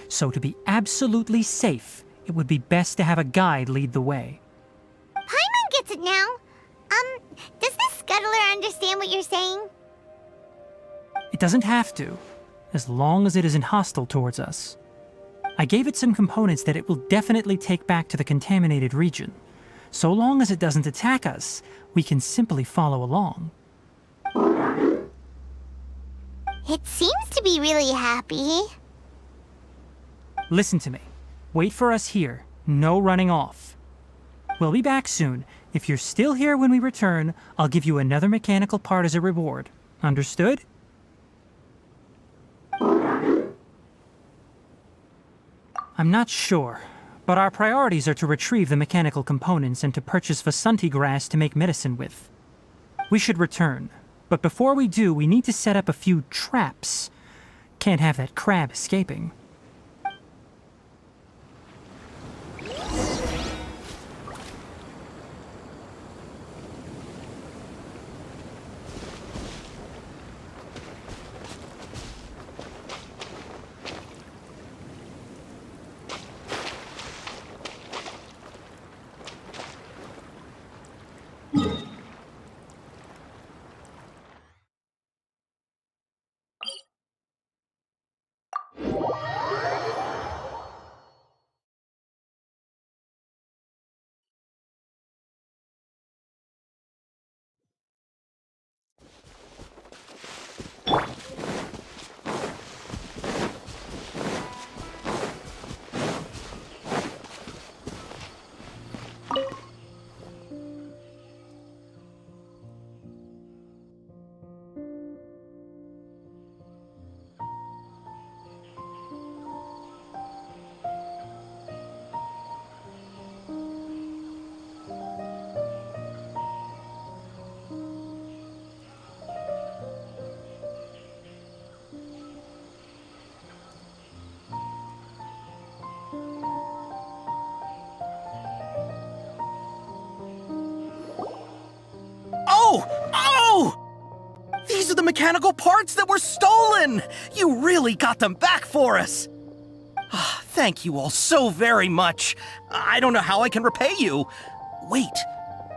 So to be absolutely safe, it would be best to have a guide lead the way. Paimon gets it now. Does this scuttler understand what you're saying? It doesn't have to, as long as it isn't hostile towards us. I gave it some components that it will definitely take back to the contaminated region. So long as it doesn't attack us, we can simply follow along. It seems to be really happy. Listen to me. Wait for us here. No running off. We'll be back soon. If you're still here when we return, I'll give you another mechanical part as a reward. Understood? I'm not sure, but our priorities are to retrieve the mechanical components and to purchase Vasanti grass to make medicine with. We should return, but before we do, we need to set up a few traps. Can't have that crab escaping. Oh! These are the mechanical parts that were stolen! You really got them back for us! Thank you all so very much. I don't know how I can repay you. Wait,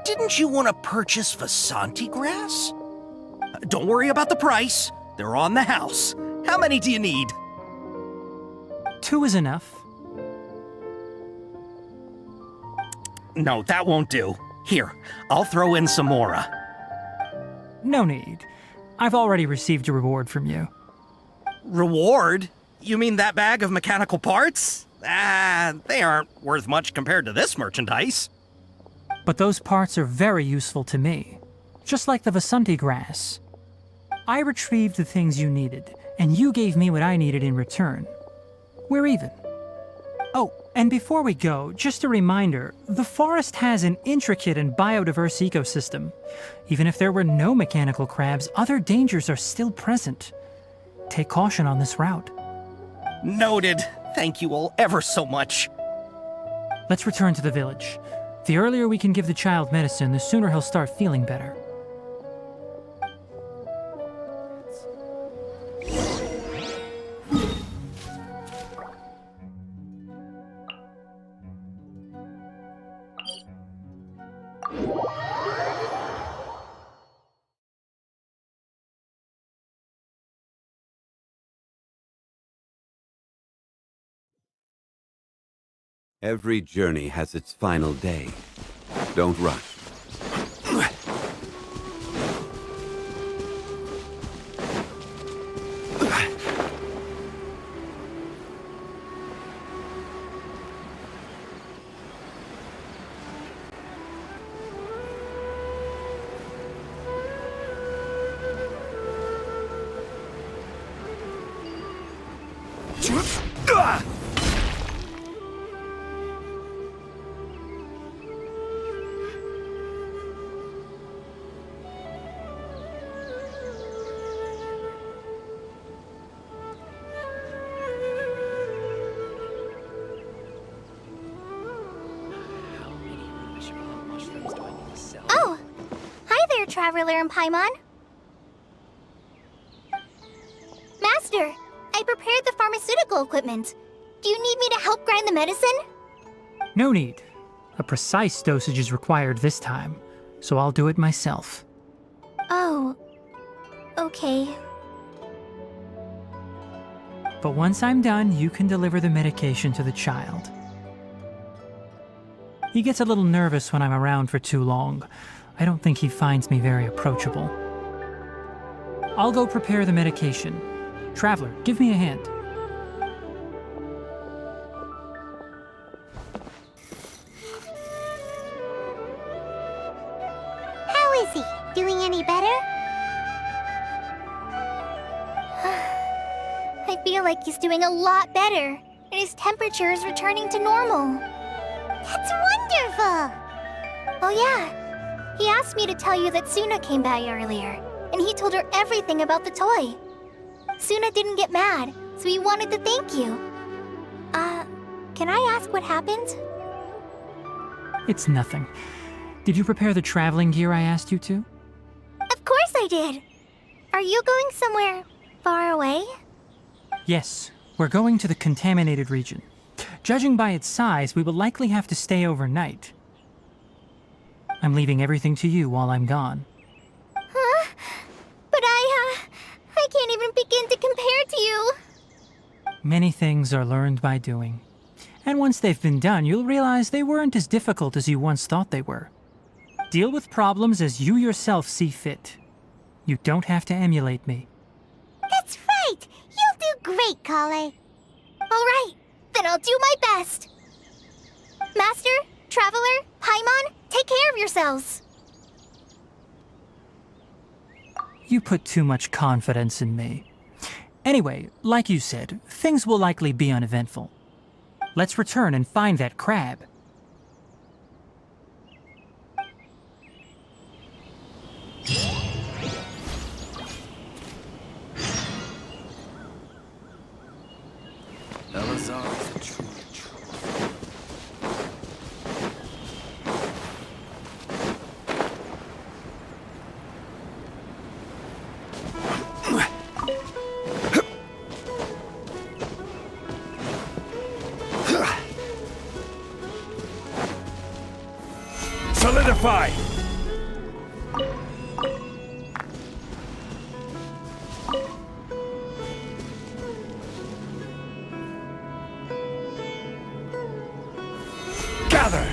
didn't you want to purchase Vasanti grass? Don't worry about the price. They're on the house. How many do you need? 2 is enough. No, that won't do. Here, I'll throw in some more. No need. I've already received a reward from you. Reward? You mean that bag of mechanical parts? They aren't worth much compared to this merchandise. But those parts are very useful to me. Just like the Vasanti grass. I retrieved the things you needed, and you gave me what I needed in return. We're even. Oh, And before we go, just a reminder, the forest has an intricate and biodiverse ecosystem. Even if there were no mechanical crabs, other dangers are still present. Take caution on this route. Noted. Thank you all ever so much. Let's return to the village. The earlier we can give the child medicine, the sooner he'll start feeling better. Every journey has its final day. Don't rush. Oh! Hi there, Traveler and Paimon. Master, I prepared the pharmaceutical equipment. Do you need me to help grind the medicine? No need. A precise dosage is required this time, so I'll do it myself. Oh, okay. But once I'm done, you can deliver the medication to the child. He gets a little nervous when I'm around for too long. I don't think he finds me very approachable. I'll go prepare the medication. Traveler, give me a hand. How is he? Doing any better? I feel like he's doing a lot better, and his temperature is returning to normal. That's wonderful! Oh yeah, he asked me to tell you that Suna came by earlier, and he told her everything about the toy. Suna didn't get mad, so he wanted to thank you. Can I ask what happened? It's nothing. Did you prepare the traveling gear I asked you to? Of course I did! Are you going somewhere far away? Yes, we're going to the contaminated region. Judging by its size, we will likely have to stay overnight. I'm leaving everything to you while I'm gone. Huh? But I can't even begin to compare to you. Many things are learned by doing. And once they've been done, you'll realize they weren't as difficult as you once thought they were. Deal with problems as you yourself see fit. You don't have to emulate me. That's right! You'll do great, Kale. All right, then I'll do my best. Master, Traveler, Paimon, take care of yourselves. You put too much confidence in me. Anyway, like you said, things will likely be uneventful. Let's return and find that crab. Elazar is a true trouble. Solidify! Gather!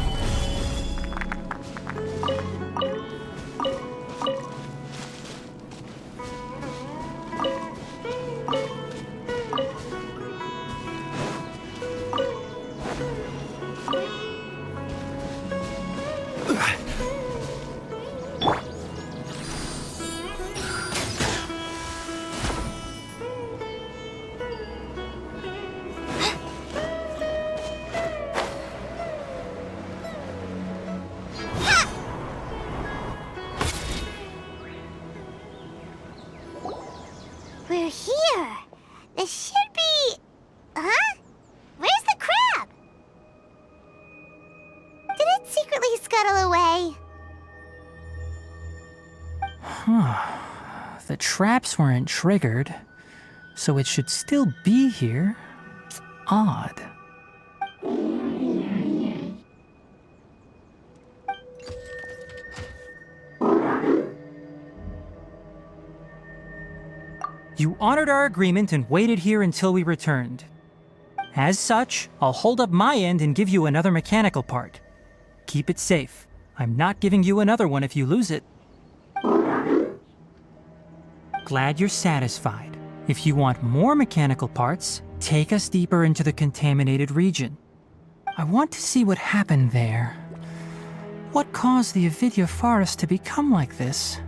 We're here. This should be... Huh? Where's the crab? Did it secretly scuttle away? The traps weren't triggered, so it should still be here. Odd. You honored our agreement and waited here until we returned. As such, I'll hold up my end and give you another mechanical part. Keep it safe. I'm not giving you another one if you lose it. Glad you're satisfied. If you want more mechanical parts, take us deeper into the contaminated region. I want to see what happened there. What caused the Avidya forest to become like this?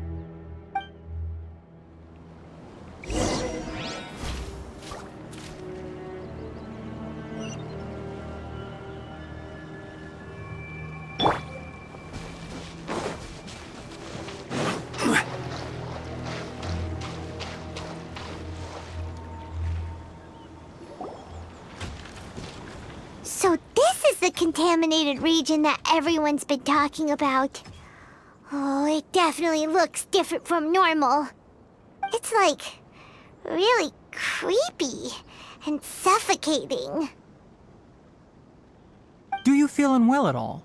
So this is the contaminated region that everyone's been talking about. Oh, it definitely looks different from normal. It's like really creepy and suffocating. Do you feel unwell at all?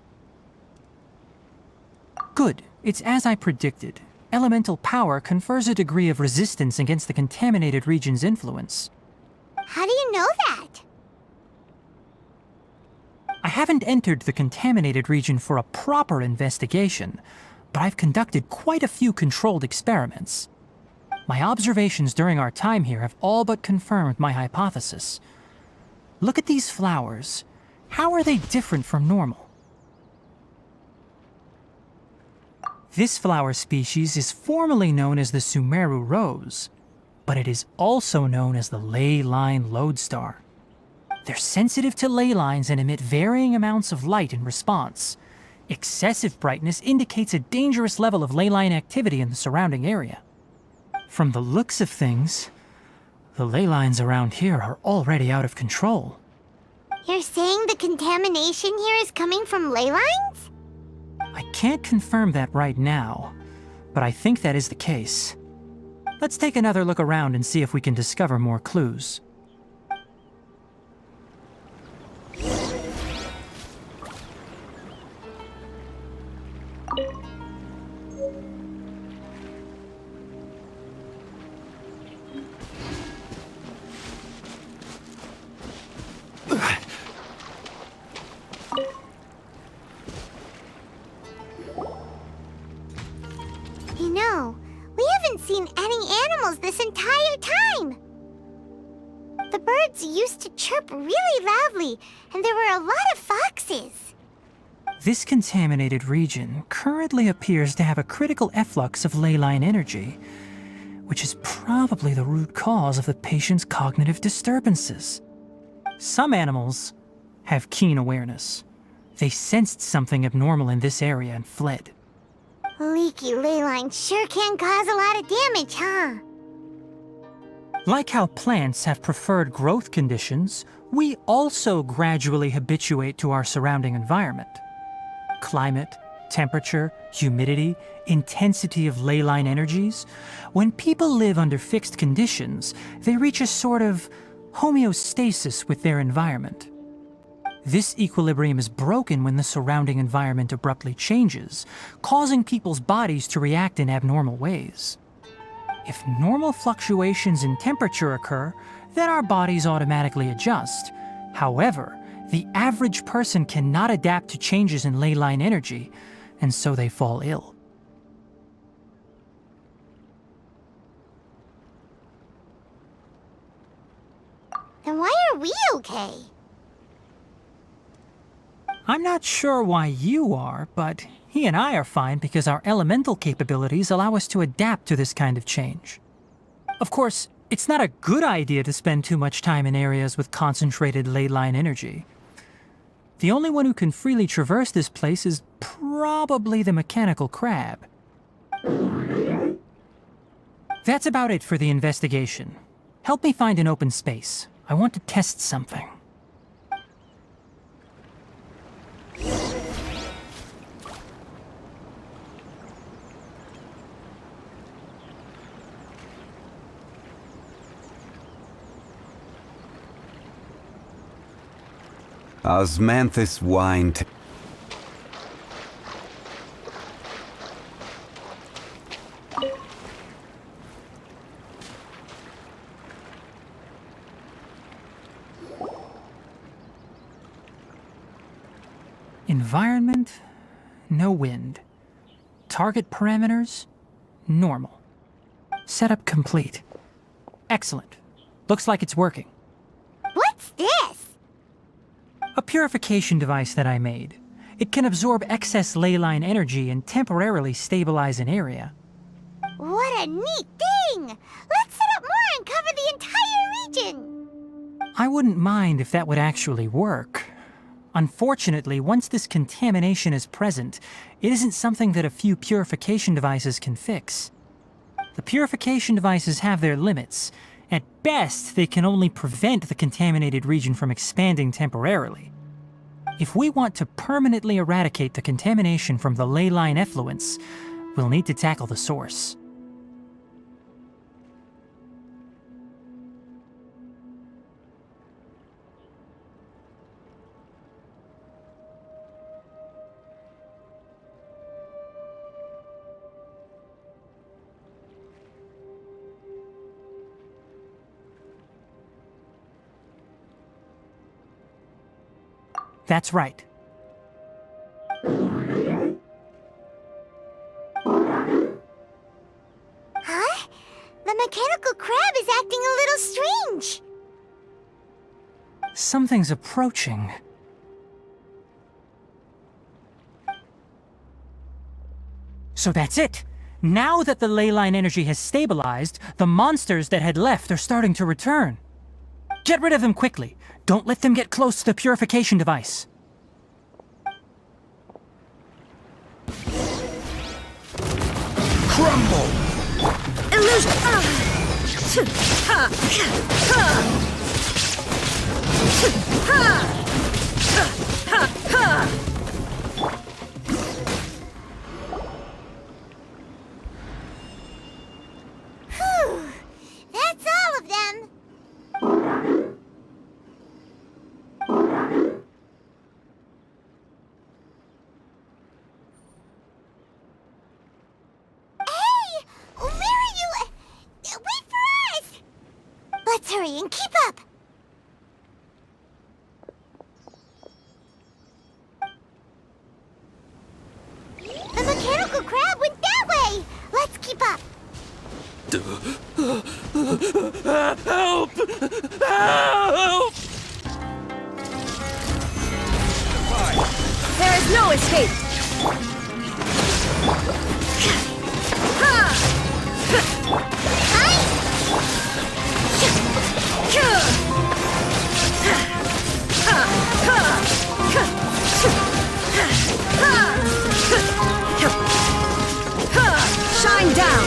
Good. It's as I predicted. Elemental power confers a degree of resistance against the contaminated region's influence. How do you know that? I haven't entered the contaminated region for a proper investigation, but I've conducted quite a few controlled experiments. My observations during our time here have all but confirmed my hypothesis. Look at these flowers. How are they different from normal? This flower species is formally known as the Sumeru rose, but it is also known as the ley line lodestar. They're sensitive to ley lines and emit varying amounts of light in response. Excessive brightness indicates a dangerous level of ley line activity in the surrounding area. From the looks of things, the ley lines around here are already out of control. You're saying the contamination here is coming from ley lines? I can't confirm that right now, but I think that is the case. Let's take another look around and see if we can discover more clues. You know, we haven't seen any animals this entire time. The birds used to chirp really loudly, and there were a lot of foxes. This contaminated region currently appears to have a critical efflux of ley line energy, which is probably the root cause of the patient's cognitive disturbances. Some animals have keen awareness. They sensed something abnormal in this area and fled. Leaky ley lines sure can cause a lot of damage, huh? Like how plants have preferred growth conditions, we also gradually habituate to our surrounding environment. Climate, temperature, humidity, intensity of ley line energies. When people live under fixed conditions, they reach a sort of homeostasis with their environment. This equilibrium is broken when the surrounding environment abruptly changes, causing people's bodies to react in abnormal ways. If normal fluctuations in temperature occur, then our bodies automatically adjust. However, the average person cannot adapt to changes in ley line energy, and so they fall ill. Then why are we okay? I'm not sure why you are, but he and I are fine because our elemental capabilities allow us to adapt to this kind of change. Of course, it's not a good idea to spend too much time in areas with concentrated ley line energy. The only one who can freely traverse this place is probably the mechanical crab. That's about it for the investigation. Help me find an open space. I want to test something. Osmanthus wine. Environment, no wind. Target parameters, normal. Setup complete. Excellent. Looks like it's working. What's this? A purification device that I made. It can absorb excess ley line energy and temporarily stabilize an area. What a neat thing! Let's set up more and cover the entire region! I wouldn't mind if that would actually work. Unfortunately, once this contamination is present, it isn't something that a few purification devices can fix. The purification devices have their limits. At best, they can only prevent the contaminated region from expanding temporarily. If we want to permanently eradicate the contamination from the ley line effluents, we'll need to tackle the source. That's right. Huh? The mechanical crab is acting a little strange. Something's approaching. So that's it. Now that the ley line energy has stabilized, the monsters that had left are starting to return. Get rid of them quickly. Don't let them get close to the purification device. Crumble! Illusion! Whew! That's all of them. Let's hurry and keep up! The mechanical crab went that way! Let's keep up! Help! Help! There is no escape! Shine down!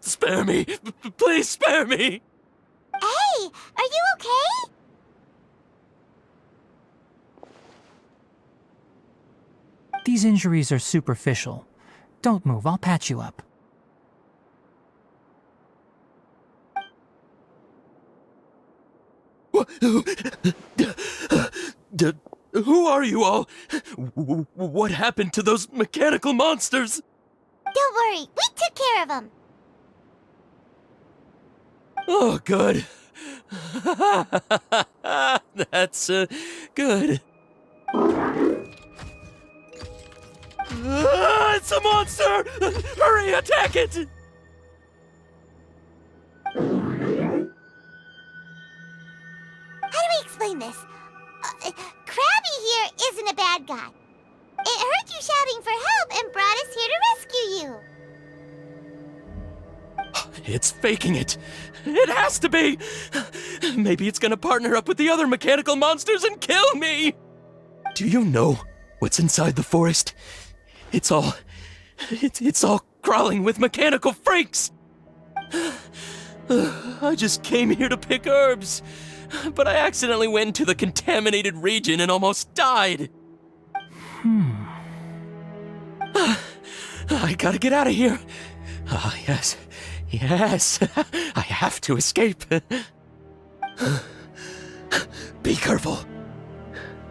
Spare me! Please spare me! Hey, are you okay? These injuries are superficial. Don't move, I'll patch you up. Who are you all? What happened to those mechanical monsters? Don't worry, we took care of them. Oh, good. That's, good. It's a monster! Hurry, attack it! explain this. Krabby here isn't a bad guy. It heard you shouting for help and brought us here to rescue you. It's faking it. It has to be. Maybe it's gonna partner up with the other mechanical monsters and kill me. Do you know what's inside the forest? It's all crawling with mechanical freaks. I just came here to pick herbs, but I accidentally went into the contaminated region and almost died. I gotta get out of here. Ah, yes. Yes, I have to escape. Be careful.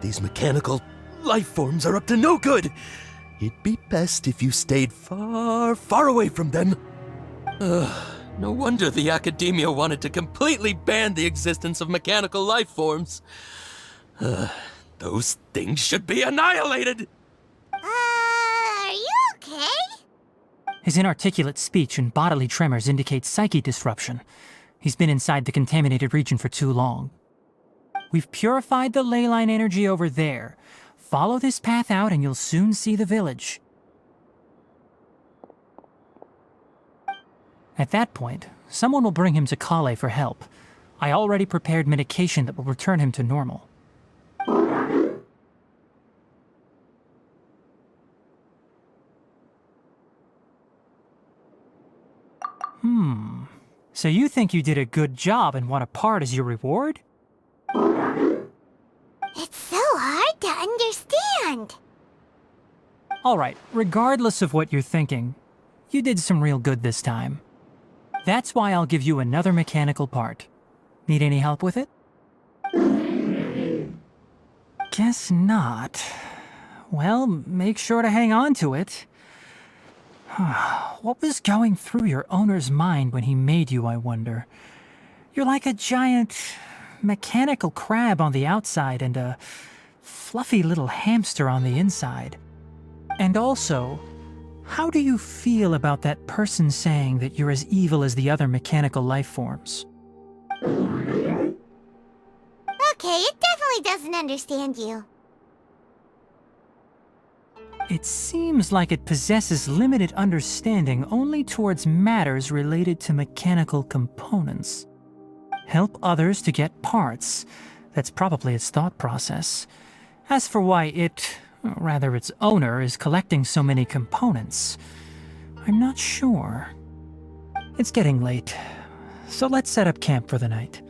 These mechanical life forms are up to no good. It'd be best if you stayed far, far away from them. No wonder the Academia wanted to completely ban the existence of mechanical life forms. Those things should be annihilated. Are you okay? His inarticulate speech and bodily tremors indicate psyche disruption. He's been inside the contaminated region for too long. We've purified the ley line energy over there. Follow this path out and you'll soon see the village. At that point, someone will bring him to Kale for help. I already prepared medication that will return him to normal. So you think you did a good job and want a part as your reward? It's so hard to understand. Alright, regardless of what you're thinking, you did some real good this time. That's why I'll give you another mechanical part. Need any help with it? Guess not. Well, make sure to hang on to it. What was going through your owner's mind when he made you, I wonder? You're like a giant mechanical crab on the outside and a fluffy little hamster on the inside. And also, how do you feel about that person saying that you're as evil as the other mechanical life forms? Okay, it definitely doesn't understand you. It seems like it possesses limited understanding only towards matters related to mechanical components. Help others to get parts. That's probably its thought process. As for why it, or rather its owner, is collecting so many components, I'm not sure. It's getting late, so let's set up camp for the night.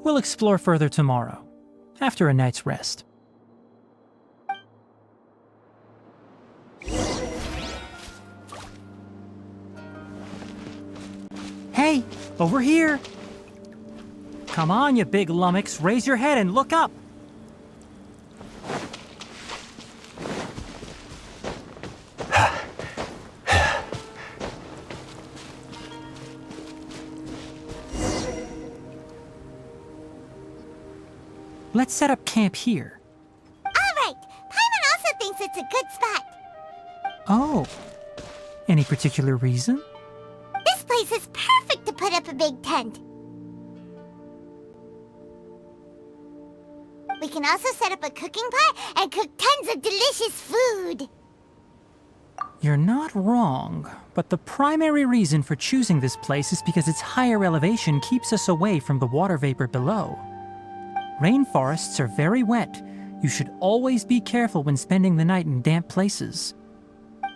We'll explore further tomorrow, after a night's rest. Hey, over here! Come on, you big lummox, raise your head and look up! Let's set up camp here. Alright, Paimon also thinks it's a good spot. Oh, any particular reason? This place is perfect to put up a big tent. We can also set up a cooking pot and cook tons of delicious food. You're not wrong, but the primary reason for choosing this place is because its higher elevation keeps us away from the water vapor below. Rainforests are very wet. You should always be careful when spending the night in damp places.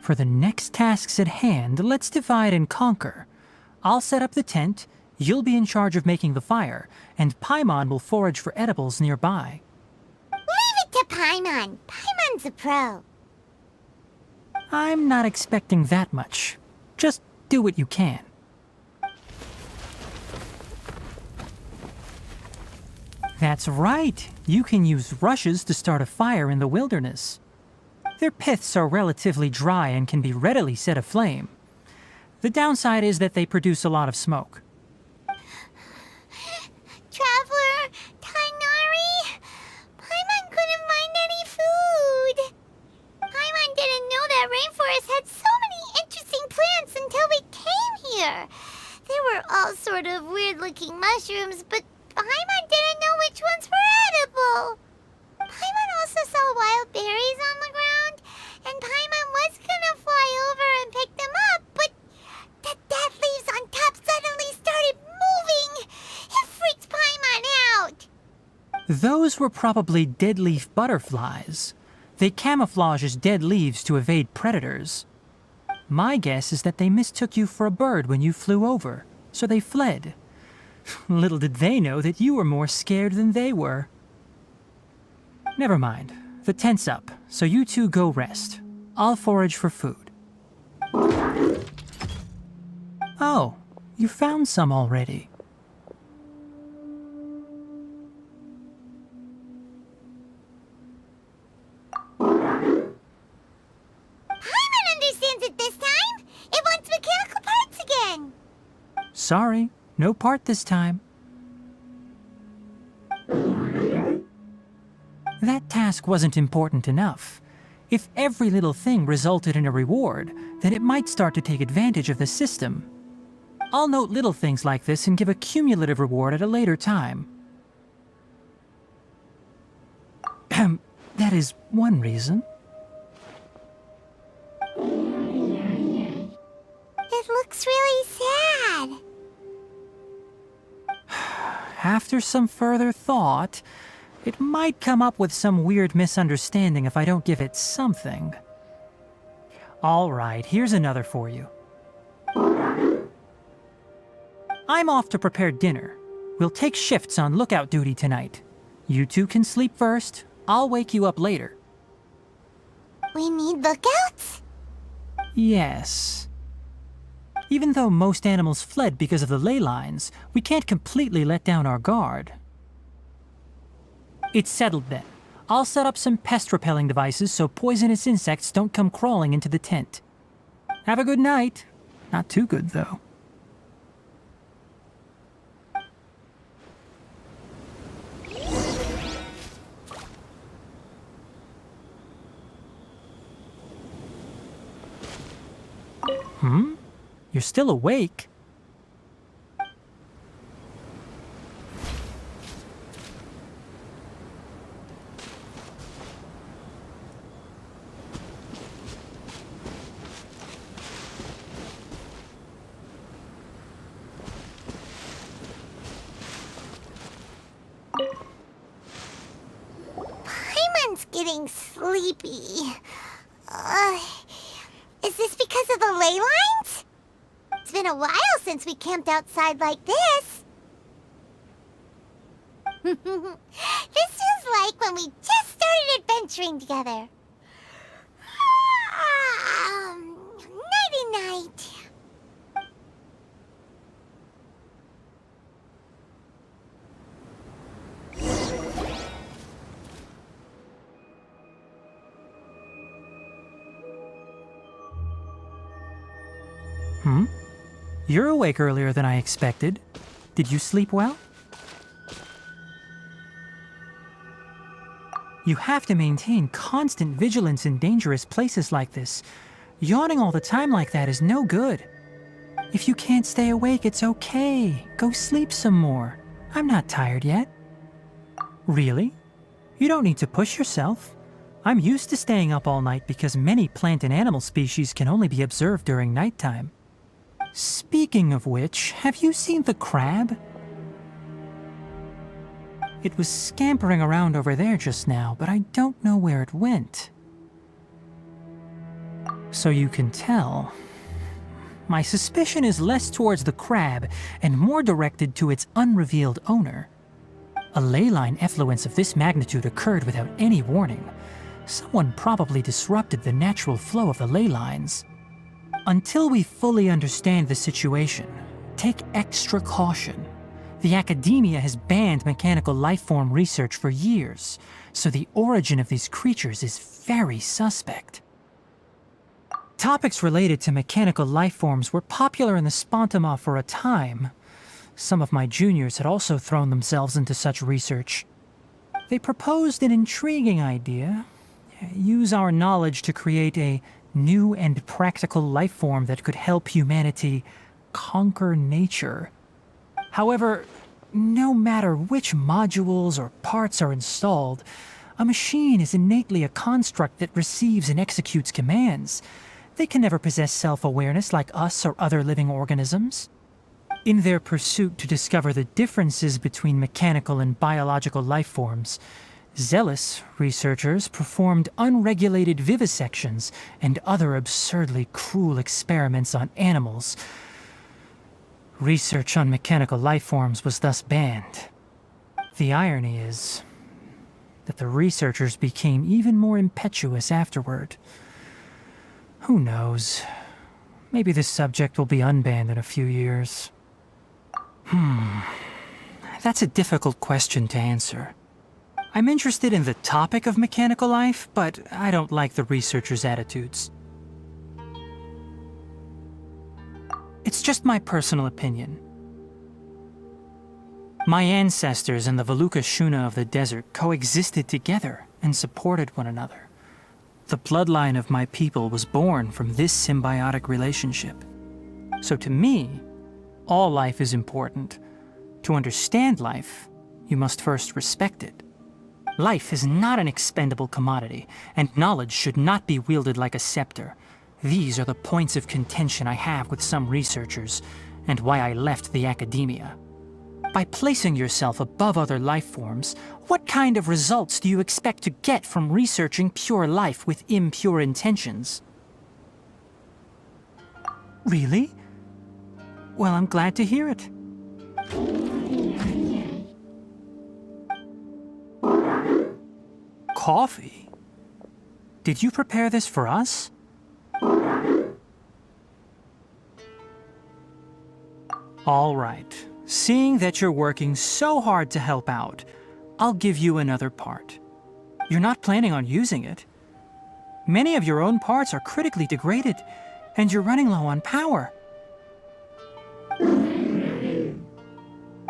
For the next tasks at hand, let's divide and conquer. I'll set up the tent, you'll be in charge of making the fire, and Paimon will forage for edibles nearby. Leave it to Paimon. Paimon's a pro. I'm not expecting that much. Just do what you can. That's right. You can use rushes to start a fire in the wilderness. Their piths are relatively dry and can be readily set aflame. The downside is that they produce a lot of smoke. Traveler, Tainari, Paimon couldn't find any food. Paimon didn't know that rainforest had so many interesting plants until we came here. They were all sort of weird-looking mushrooms, but Paimon didn't know which ones were horrible. Paimon also saw wild berries on the ground, and Paimon was gonna fly over and pick them up, but the dead leaves on top suddenly started moving. It freaked Paimon out. Those were probably dead leaf butterflies. They camouflage as dead leaves to evade predators. My guess is that they mistook you for a bird when you flew over, so they fled. Little did they know that you were more scared than they were. Never mind. The tent's up, so you two go rest. I'll forage for food. Oh, you found some already. Paimon understands it this time. It wants mechanical parts again. Sorry, no part this time. That task wasn't important enough. If every little thing resulted in a reward, then it might start to take advantage of the system. I'll note little things like this and give a cumulative reward at a later time. That is one reason. It looks really sad. After some further thought, it might come up with some weird misunderstanding if I don't give it something. All right, here's another for you. I'm off to prepare dinner. We'll take shifts on lookout duty tonight. You two can sleep first. I'll wake you up later. We need lookouts? Yes. Even though most animals fled because of the ley lines, we can't completely let down our guard. It's settled then. I'll set up some pest-repelling devices so poisonous insects don't come crawling into the tent. Have a good night. Not too good, though. You're still awake? Paimon's getting sleepy. Is this because of the ley lines? It's been a while since we camped outside like this. This feels like when we just started adventuring together. Nighty-night. You're awake earlier than I expected. Did you sleep well? You have to maintain constant vigilance in dangerous places like this. Yawning all the time like that is no good. If you can't stay awake, it's okay. Go sleep some more. I'm not tired yet. Really? You don't need to push yourself. I'm used to staying up all night because many plant and animal species can only be observed during nighttime. Speaking of which, have you seen the crab? It was scampering around over there just now, but I don't know where it went. So you can tell. My suspicion is less towards the crab and more directed to its unrevealed owner. A ley line effluence of this magnitude occurred without any warning. Someone probably disrupted the natural flow of the ley lines. Until we fully understand the situation, take extra caution. The academia has banned mechanical lifeform research for years, so the origin of these creatures is very suspect. Topics related to mechanical lifeforms were popular in the Spontama for a time. Some of my juniors had also thrown themselves into such research. They proposed an intriguing idea. Use our knowledge to create a new and practical lifeform that could help humanity conquer nature. However, no matter which modules or parts are installed, a machine is innately a construct that receives and executes commands. They can never possess self-awareness like us or other living organisms. In their pursuit to discover the differences between mechanical and biological life forms, zealous researchers performed unregulated vivisections and other absurdly cruel experiments on animals. Research on mechanical life forms was thus banned. The irony is that the researchers became even more impetuous afterward. Who knows? Maybe this subject will be unbanned in a few years. That's a difficult question to answer. I'm interested in the topic of mechanical life, but I don't like the researchers' attitudes. It's just my personal opinion. My ancestors and the Valuka Shuna of the desert coexisted together and supported one another. The bloodline of my people was born from this symbiotic relationship. So to me, all life is important. To understand life, you must first respect it. Life is not an expendable commodity, and knowledge should not be wielded like a scepter. These are the points of contention I have with some researchers, and why I left the academia. By placing yourself above other life forms, what kind of results do you expect to get from researching pure life with impure intentions? Really? Well, I'm glad to hear it. Coffee? Did you prepare this for us? All right. Seeing that you're working so hard to help out, I'll give you another part. You're not planning on using it. Many of your own parts are critically degraded, and you're running low on power.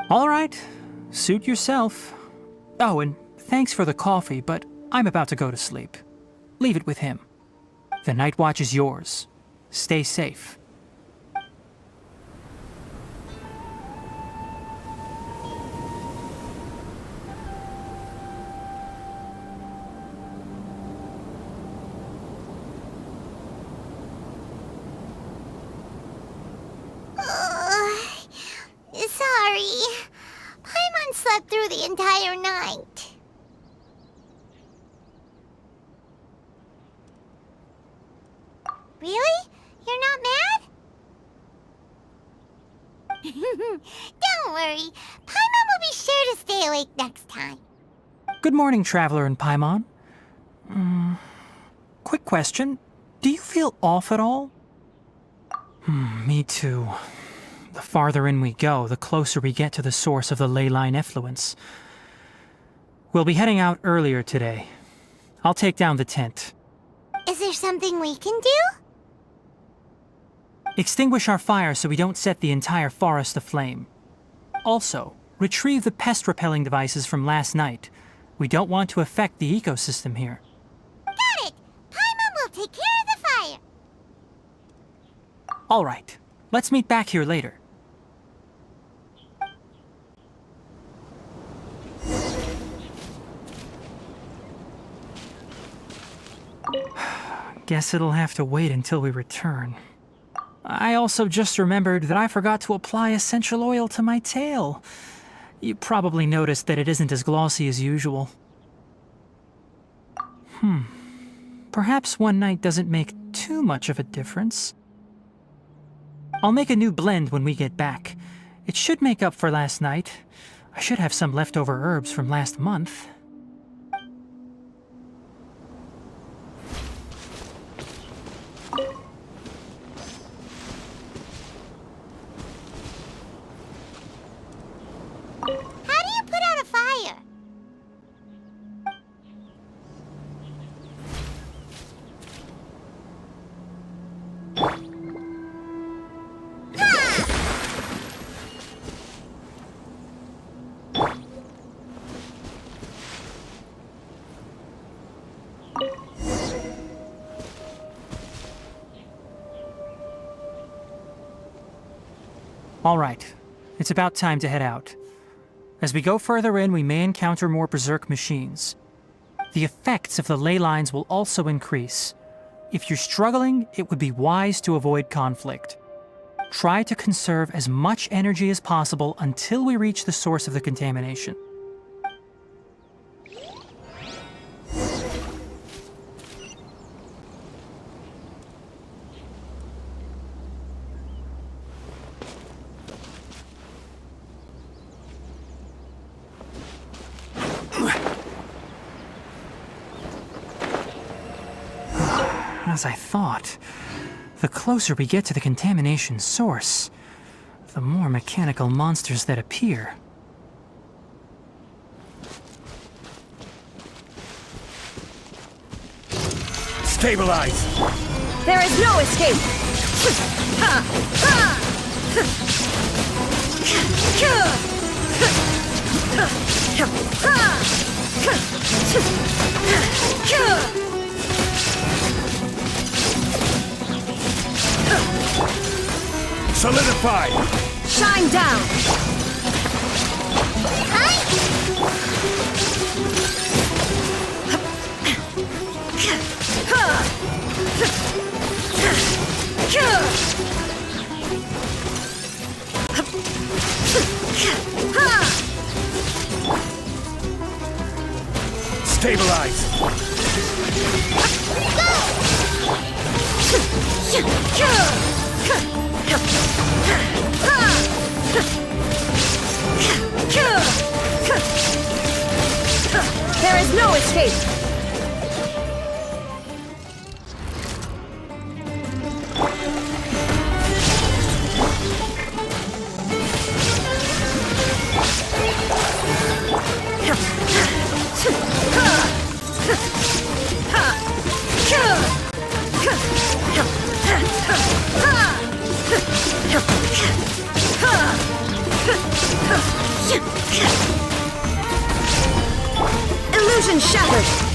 All right, suit yourself. Oh, and thanks for the coffee, but I'm about to go to sleep. Leave it with him. The night watch is yours. Stay safe. Sorry. Paimon slept through the entire night. Really? You're not mad? Don't worry. Paimon will be sure to stay awake next time. Good morning, Traveler and Paimon. Quick question. Do you feel off at all? Me too. The farther in we go, the closer we get to the source of the ley line effluence. We'll be heading out earlier today. I'll take down the tent. Is there something we can do? Extinguish our fire so we don't set the entire forest aflame. Also, retrieve the pest-repelling devices from last night. We don't want to affect the ecosystem here. Got it! Paimon will take care of the fire. All right. Let's meet back here later. Guess it'll have to wait until we return. I also just remembered that I forgot to apply essential oil to my tail. You probably noticed that it isn't as glossy as usual. Perhaps one night doesn't make too much of a difference. I'll make a new blend when we get back. It should make up for last night. I should have some leftover herbs from last month. How do you put out a fire? All right. It's about time to head out. As we go further in, we may encounter more berserk machines. The effects of the ley lines will also increase. If you're struggling, it would be wise to avoid conflict. Try to conserve as much energy as possible until we reach the source of the contamination. As I thought, the closer we get to the contamination source, the more mechanical monsters that appear. Stabilize! There is no escape! Solidify! Shine down! Stabilize! There is no escape! Illusion shattered!